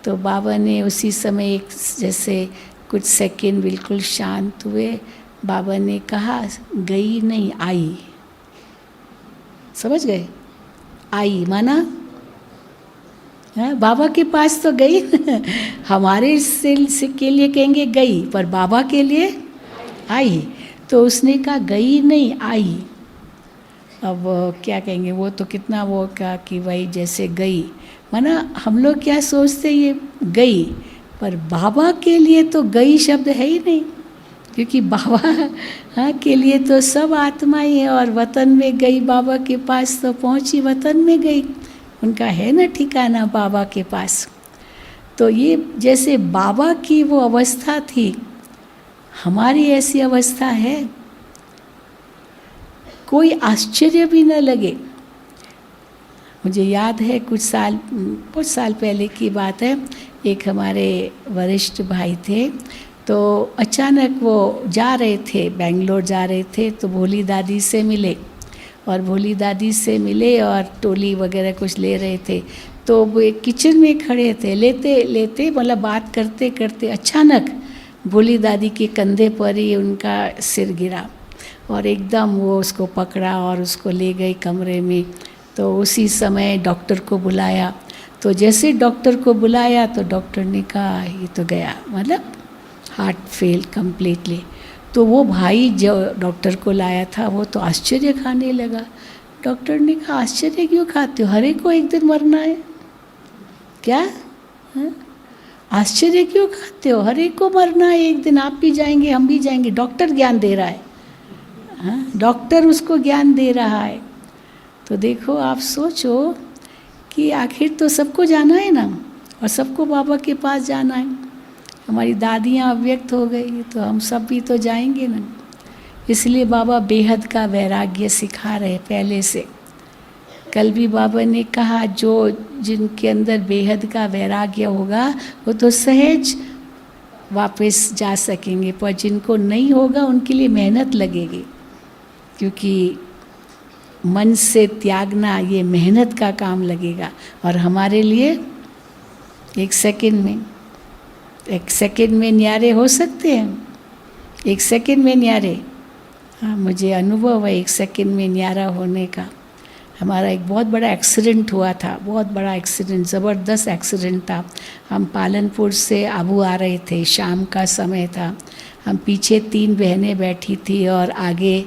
तो बाबा ने उसी समय एक जैसे कुछ सेकंड बिल्कुल शांत हुए, बाबा ने कहा गई नहीं आई। समझ गए? आई माना बाबा के पास तो गई हमारे से के लिए कहेंगे गई, पर बाबा के लिए आई। तो उसने कहा गई नहीं आई। अब क्या कहेंगे, वो तो कितना वो कहा कि भाई जैसे गई, माना हम लोग क्या सोचते ये गई, पर बाबा के लिए तो गई शब्द है ही नहीं, क्योंकि बाबा के लिए तो सब आत्माएं है। और वतन में गई, बाबा के पास तो पहुंची, वतन में गई, उनका है ना ठिकाना बाबा के पास। तो ये जैसे बाबा की वो अवस्था थी, हमारी ऐसी अवस्था है, कोई आश्चर्य भी न लगे। मुझे याद है कुछ साल पहले की बात है, एक हमारे वरिष्ठ भाई थे, तो अचानक वो जा रहे थे, बेंगलोर जा रहे थे, तो भोली दादी से मिले, और भोली दादी से मिले और टोली वगैरह कुछ ले रहे थे। तो वो एक किचन में खड़े थे, लेते लेते मतलब बात करते करते अचानक भोली दादी के कंधे पर ही उनका सिर गिरा, और एकदम वो उसको पकड़ा और उसको ले गए कमरे में। तो उसी समय डॉक्टर को बुलाया, तो जैसे डॉक्टर को बुलाया तो डॉक्टर ने कहा ये तो गया, मतलब हार्ट फेल कम्प्लीटली। तो वो भाई जो डॉक्टर को लाया था वो तो आश्चर्य खाने लगा। डॉक्टर ने कहा आश्चर्य क्यों खाते हो, हर एक को एक दिन मरना है क्या? आश्चर्य क्यों खाते हो, हर एक को मरना है एक दिन, आप भी जाएंगे हम भी जाएंगे। डॉक्टर ज्ञान दे रहा है, डॉक्टर उसको ज्ञान दे रहा है। तो देखो आप सोचो कि आखिर तो सबको जाना है ना, और सबको बाबा के पास जाना है। हमारी दादियाँ अव्यक्त हो गई तो हम सब भी तो जाएंगे ना। इसलिए बाबा बेहद का वैराग्य सिखा रहे पहले से। कल भी बाबा ने कहा जो जिनके अंदर बेहद का वैराग्य होगा वो तो सहज वापस जा सकेंगे, पर जिनको नहीं होगा उनके लिए मेहनत लगेगी, क्योंकि मन से त्यागना ये मेहनत का काम लगेगा। और हमारे लिए एक सेकंड में न्यारे हो सकते हैं, एक सेकंड में न्यारे। हाँ, मुझे अनुभव है एक सेकंड में न्यारा होने का। हमारा एक बहुत बड़ा एक्सीडेंट हुआ था, बहुत बड़ा एक्सीडेंट, ज़बरदस्त एक्सीडेंट था। हम पालनपुर से आबू आ रहे थे, शाम का समय था। हम पीछे 3 बहनें बैठी थी और आगे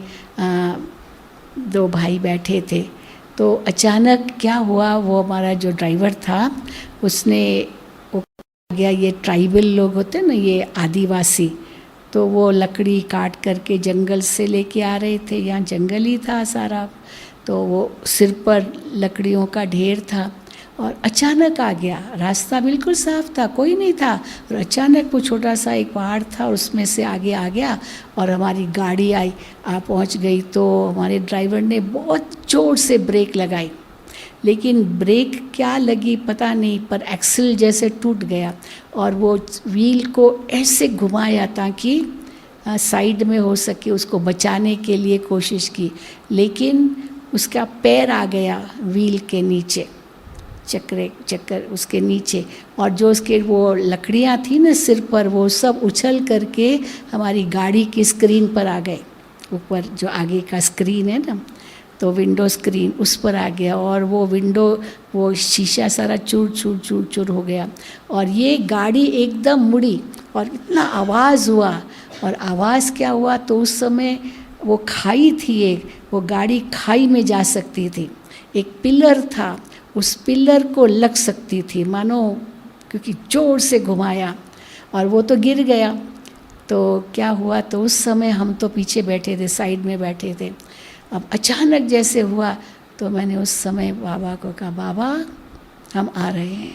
2 भाई बैठे थे। तो अचानक क्या हुआ, वो हमारा जो ड्राइवर था उसने गया, ये ट्राइबल लोग होते हैं ना, ये आदिवासी, तो वो लकड़ी काट करके जंगल से लेके आ रहे थे, यहाँ जंगल ही था सारा। तो वो सिर पर लकड़ियों का ढेर था और अचानक आ गया। रास्ता बिल्कुल साफ था, कोई नहीं था, और अचानक वो छोटा सा एक पहाड़ था और उसमें से आगे आ गया और हमारी गाड़ी आई, पहुंच गई। तो हमारे ड्राइवर ने बहुत ज़ोर से ब्रेक लगाई, लेकिन ब्रेक क्या लगी पता नहीं, पर एक्सल जैसे टूट गया और वो व्हील को ऐसे घुमाया ताकि साइड में हो सके, उसको बचाने के लिए कोशिश की, लेकिन उसका पैर आ गया व्हील के नीचे, चक्कर उसके नीचे, और जो उसके वो लकड़ियाँ थी ना सिर पर, वो सब उछल करके हमारी गाड़ी की स्क्रीन पर आ गए। ऊपर जो आगे का स्क्रीन है ना, तो विंडो स्क्रीन उस पर आ गया और वो विंडो, वो शीशा सारा चूर हो गया और ये गाड़ी एकदम मुड़ी और इतना आवाज़ हुआ। और आवाज़ क्या हुआ, तो उस समय वो खाई थी एक, वो गाड़ी खाई में जा सकती थी, एक पिलर था, उस पिलर को लग सकती थी मानो, क्योंकि जोर से घुमाया और वो तो गिर गया। तो क्या हुआ, तो उस समय हम तो पीछे बैठे थे, साइड में बैठे थे। अब अचानक जैसे हुआ तो मैंने उस समय बाबा को कहा, बाबा हम आ रहे हैं,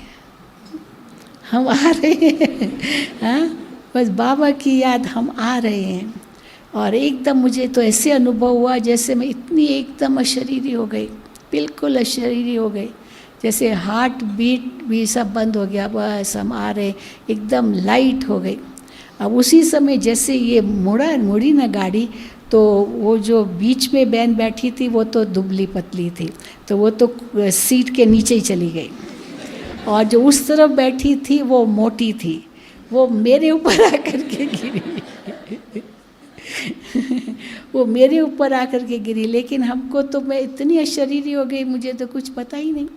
हम आ रहे हैं। हाँ, बस बाबा की याद, हम आ रहे हैं। और एकदम मुझे तो ऐसे अनुभव हुआ जैसे मैं इतनी एकदम अशरीरी हो गई। बिल्कुल अशरीरी हो गई, जैसे हार्ट बीट भी सब बंद हो गया, बस हम आ रहे, एकदम लाइट हो गई। अब उसी समय जैसे ये मुड़ी ना गाड़ी, तो वो जो बीच में बहन बैठी थी वो तो दुबली पतली थी, तो वो तो सीट के नीचे ही चली गई, और जो उस तरफ बैठी थी वो मोटी थी, वो मेरे ऊपर आकर के गिरी वो मेरे ऊपर आकर के गिरी, लेकिन हमको तो, मैं इतनी अशरीरी हो गई, मुझे तो कुछ पता ही नहीं।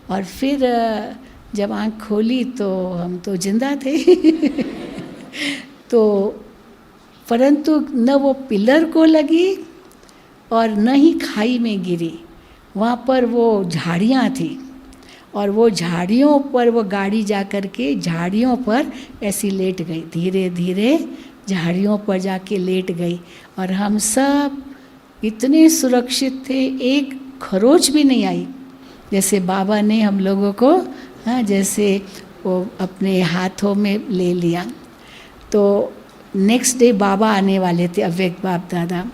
और फिर जब आँख खोली तो हम तो जिंदा थे तो परंतु न वो पिलर को लगी और न ही खाई में गिरी, वहाँ पर वो झाड़ियाँ थी, और वो झाड़ियों पर वो गाड़ी जा कर के झाड़ियों पर ऐसी लेट गई, धीरे धीरे झाड़ियों पर जाके लेट गई, और हम सब इतने सुरक्षित थे, एक खरोच भी नहीं आई। जैसे बाबा ने हम लोगों को, हाँ, जैसे वो अपने हाथों में ले लिया। तो नेक्स्ट डे बाबा आने वाले थे, अव्यक्त बाप दादा,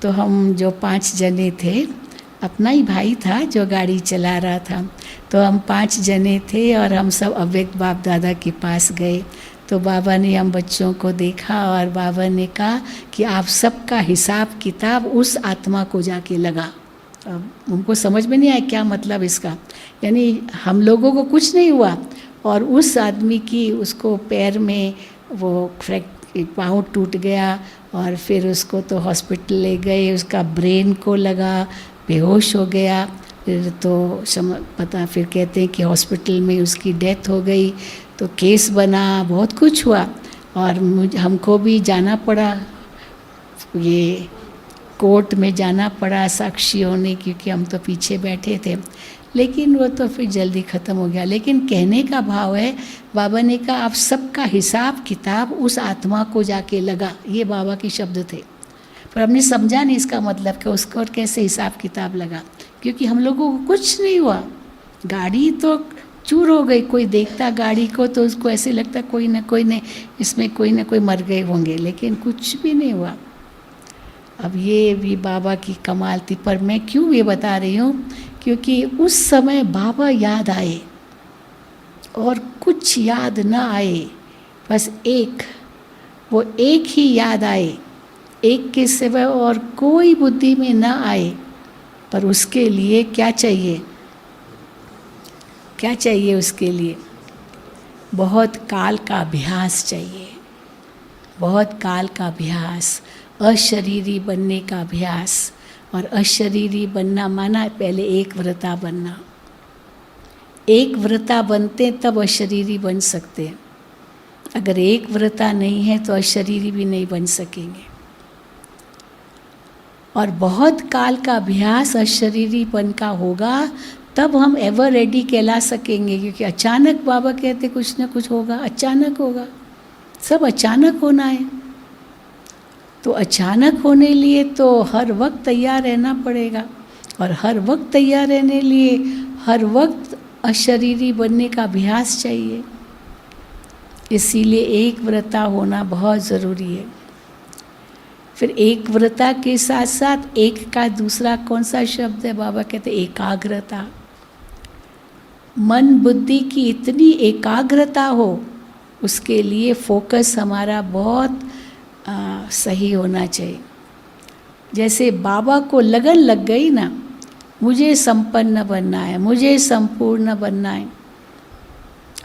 तो हम जो 5 जने थे, अपना ही भाई था जो गाड़ी चला रहा था, तो हम 5 जने थे और हम सब अव्यक्त बाप दादा के पास गए। तो बाबा ने हम बच्चों को देखा और बाबा ने कहा कि आप सबका हिसाब किताब उस आत्मा को जाके लगा। अब उनको समझ में नहीं आया क्या मतलब इसका, यानी हम लोगों को कुछ नहीं हुआ, और उस आदमी की, उसको पैर में वो पाँव टूट गया, और फिर उसको तो हॉस्पिटल ले गए, उसका ब्रेन को लगा, बेहोश हो गया। फिर तो पता, फिर कहते हैं कि हॉस्पिटल में उसकी डेथ हो गई, तो केस बना, बहुत कुछ हुआ, और हमको भी जाना पड़ा, ये कोर्ट में जाना पड़ा साक्षी होने, क्योंकि हम तो पीछे बैठे थे, लेकिन वो तो फिर जल्दी ख़त्म हो गया। लेकिन कहने का भाव है, बाबा ने कहा आप सबका हिसाब किताब उस आत्मा को जाके लगा, ये बाबा के शब्द थे। पर हमने समझा नहीं इसका मतलब कि उसको और कैसे हिसाब किताब लगा, क्योंकि हम लोगों को कुछ नहीं हुआ, गाड़ी तो चूर हो गई। कोई देखता गाड़ी को तो उसको ऐसे लगता कोई ना कोई ने इसमें कोई ना कोई मर गए होंगे, लेकिन कुछ भी नहीं हुआ। अब ये भी बाबा की कमाल थी। पर मैं क्यों ये बता रही हूँ, क्योंकि उस समय बाबा याद आए और कुछ याद ना आए, बस एक, वो एक ही याद आए, एक के सिवा और कोई बुद्धि में ना आए। पर उसके लिए क्या चाहिए, क्या चाहिए उसके लिए? बहुत काल का अभ्यास चाहिए, बहुत काल का अभ्यास, अशरीरी बनने का अभ्यास। और अशरीरी बनना माना पहले एक व्रता बनना। एक व्रता बनते तब अशरीरी बन सकते हैं। अगर एक व्रता नहीं है तो अशरीरी भी नहीं बन सकेंगे। और बहुत काल का अभ्यास अशरीरीपन का होगा, तब हम एवर रेडी कहला सकेंगे। क्योंकि अचानक बाबा कहते कुछ ना कुछ होगा, अचानक होगा, सब अचानक होना है। तो अचानक होने लिए तो हर वक्त तैयार रहना पड़ेगा, और हर वक्त तैयार रहने लिए हर वक्त अशरीरी बनने का अभ्यास चाहिए। इसीलिए एक व्रता होना बहुत ज़रूरी है। फिर एक व्रता के साथ साथ एक का दूसरा कौन सा शब्द है? बाबा कहते एकाग्रता। मन बुद्धि की इतनी एकाग्रता हो, उसके लिए फोकस हमारा बहुत सही होना चाहिए। जैसे बाबा को लगन लग गई ना, मुझे संपन्न बनना है, मुझे संपूर्ण बनना है।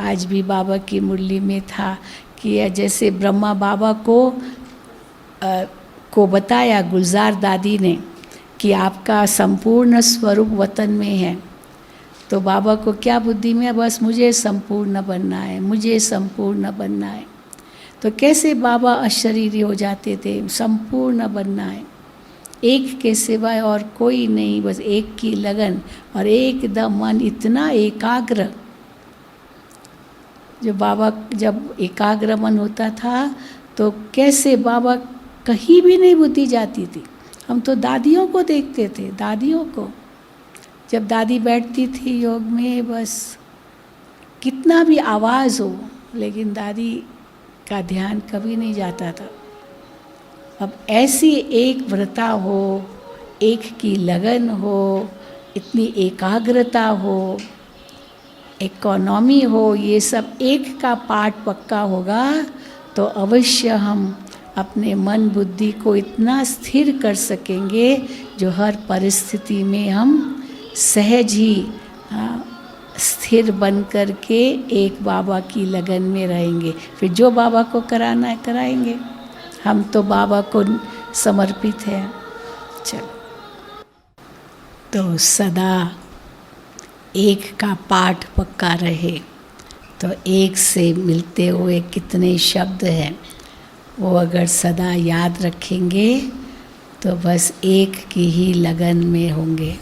आज भी बाबा की मुरली में था कि जैसे ब्रह्मा बाबा को बताया गुलजार दादी ने कि आपका संपूर्ण स्वरूप वतन में है, तो बाबा को क्या बुद्धि में, बस मुझे संपूर्ण बनना है, मुझे संपूर्ण बनना है। तो कैसे बाबा अशरीरी हो जाते थे? संपूर्ण बनना है, एक के सिवाय और कोई नहीं, बस एक की लगन और एकदम मन इतना एकाग्र। जो बाबा जब एकाग्र मन होता था तो कैसे बाबा कहीं भी नहीं बुद्धि जाती थी। हम तो दादियों को देखते थे, दादियों को, जब दादी बैठती थी योग में, बस कितना भी आवाज़ हो लेकिन दादी का ध्यान कभी नहीं जाता था। अब ऐसी एक व्रता हो, एक की लगन हो, इतनी एकाग्रता हो, इकोनॉमी हो, ये सब एक का पाठ पक्का होगा तो अवश्य हम अपने मन बुद्धि को इतना स्थिर कर सकेंगे जो हर परिस्थिति में हम सहज ही स्थिर बन कर के एक बाबा की लगन में रहेंगे। फिर जो बाबा को कराना है कराएंगे, हम तो बाबा को समर्पित हैं। चलो, तो सदा एक का पाठ पक्का रहे। तो एक से मिलते हुए कितने शब्द हैं, वो अगर सदा याद रखेंगे तो बस एक की ही लगन में होंगे।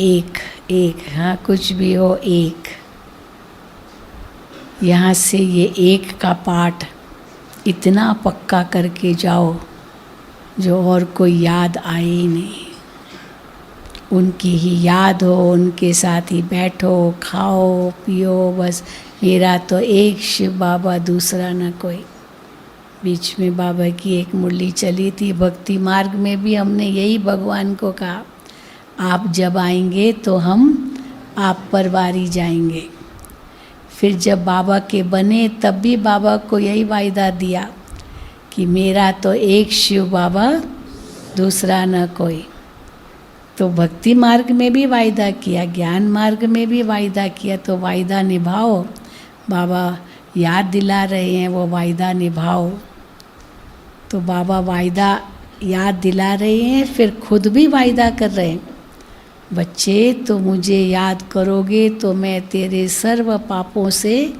एक एक, हाँ कुछ भी हो एक। यहाँ से ये एक का पाठ इतना पक्का करके जाओ जो और कोई याद आए ही नहीं। उनकी ही याद हो, उनके साथ ही बैठो, खाओ पियो, बस मेरा तो एक शिव बाबा, दूसरा ना कोई। बीच में बाबा की एक मुरली चली थी, भक्ति मार्ग में भी हमने यही भगवान को कहा, आप जब आएंगे तो हम आप पर वारी जाएंगे। फिर जब बाबा के बने तब भी बाबा को यही वायदा दिया कि मेरा तो एक शिव बाबा, दूसरा न कोई। तो भक्ति मार्ग में भी वायदा किया, ज्ञान मार्ग में भी वायदा किया, तो वायदा निभाओ। बाबा याद दिला रहे हैं, वो वायदा निभाओ। तो बाबा वायदा याद दिला रहे हैं, फिर खुद भी वायदा कर रहे हैं, बच्चे तो मुझे याद करोगे तो मैं तेरे सर्व पापों से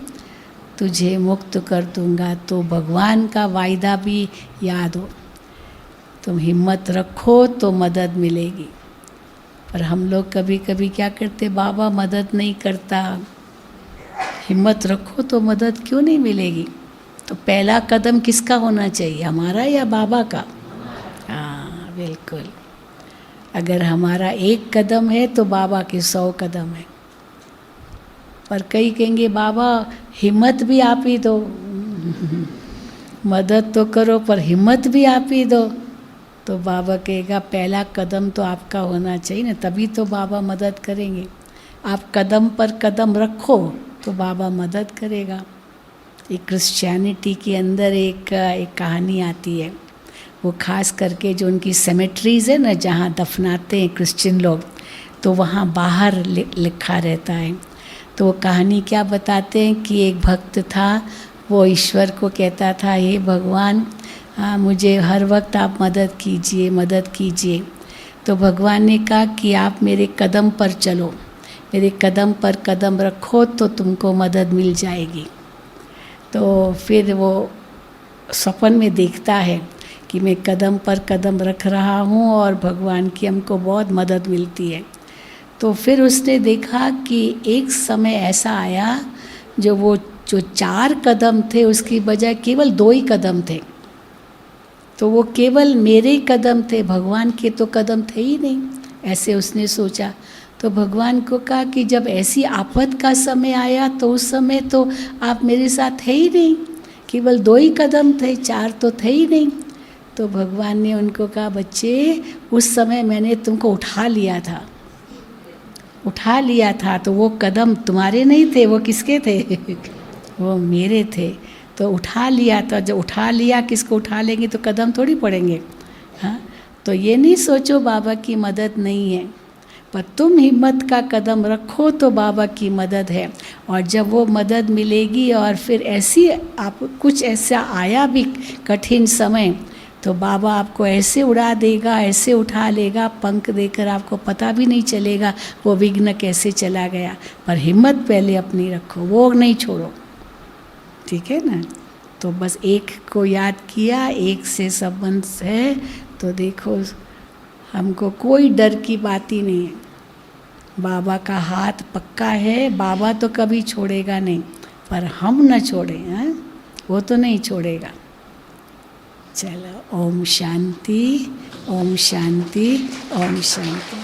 तुझे मुक्त कर दूंगा। तो भगवान का वायदा भी याद हो। तुम हिम्मत रखो तो मदद मिलेगी। पर हम लोग कभी कभी क्या करते, बाबा मदद नहीं करता, हिम्मत रखो तो मदद क्यों नहीं मिलेगी। तो पहला कदम किसका होना चाहिए, हमारा या बाबा का? हाँ बिल्कुल। अगर हमारा एक कदम है तो बाबा के 100 कदम है। पर कई कहेंगे बाबा हिम्मत भी आप ही दो, मदद तो करो पर हिम्मत भी आप ही दो। तो बाबा कहेगा पहला कदम तो आपका होना चाहिए ना, तभी तो बाबा मदद करेंगे। आप कदम पर कदम रखो तो बाबा मदद करेगा। एक क्रिश्चियनिटी के अंदर एक कहानी आती है, वो खास करके जो उनकी सेमेट्रीज़ है ना, जहाँ दफनाते हैं क्रिश्चियन लोग, तो वहाँ बाहर लिखा रहता है। तो वो कहानी क्या बताते हैं कि एक भक्त था, वो ईश्वर को कहता था, हे भगवान मुझे हर वक्त आप मदद कीजिए, मदद कीजिए। तो भगवान ने कहा कि आप मेरे कदम पर चलो, मेरे कदम पर कदम रखो तो तुमको मदद मिल जाएगी। तो फिर वो सपन में देखता है कि मैं कदम पर कदम रख रहा हूँ और भगवान की हमको बहुत मदद मिलती है। तो फिर उसने देखा कि एक समय ऐसा आया जो 4 कदम थे उसकी बजाय केवल 2 ही कदम थे। तो वो केवल मेरे कदम थे, भगवान के तो कदम थे ही नहीं, ऐसे उसने सोचा। तो भगवान को कहा कि जब ऐसी आफत का समय आया तो उस समय तो आप मेरे साथ है ही नहीं, केवल 2 ही कदम थे, 4 तो थे ही नहीं। तो भगवान ने उनको कहा बच्चे उस समय मैंने तुमको उठा लिया था, उठा लिया था। तो वो कदम तुम्हारे नहीं थे, वो किसके थे? वो मेरे थे। तो उठा लिया था, जब उठा लिया, किसको उठा लेंगे तो कदम थोड़ी पड़ेंगे। हाँ, तो ये नहीं सोचो बाबा की मदद नहीं है, पर तुम हिम्मत का कदम रखो तो बाबा की मदद है। और जब वो मदद मिलेगी और फिर ऐसी आप कुछ ऐसा आया भी कठिन समय, तो बाबा आपको ऐसे उड़ा देगा, ऐसे उठा लेगा, पंख देकर आपको पता भी नहीं चलेगा वो विघ्न कैसे चला गया। पर हिम्मत पहले अपनी रखो, वो नहीं छोड़ो, ठीक है ना। तो बस एक को याद किया, एक से संबंध है, तो देखो हमको कोई डर की बात ही नहीं है। बाबा का हाथ पक्का है, बाबा तो कभी छोड़ेगा नहीं, पर हम न छोड़ें, हैं? वो तो नहीं छोड़ेगा। चलो, ओम शांति, ओम शांति, ओम शांति।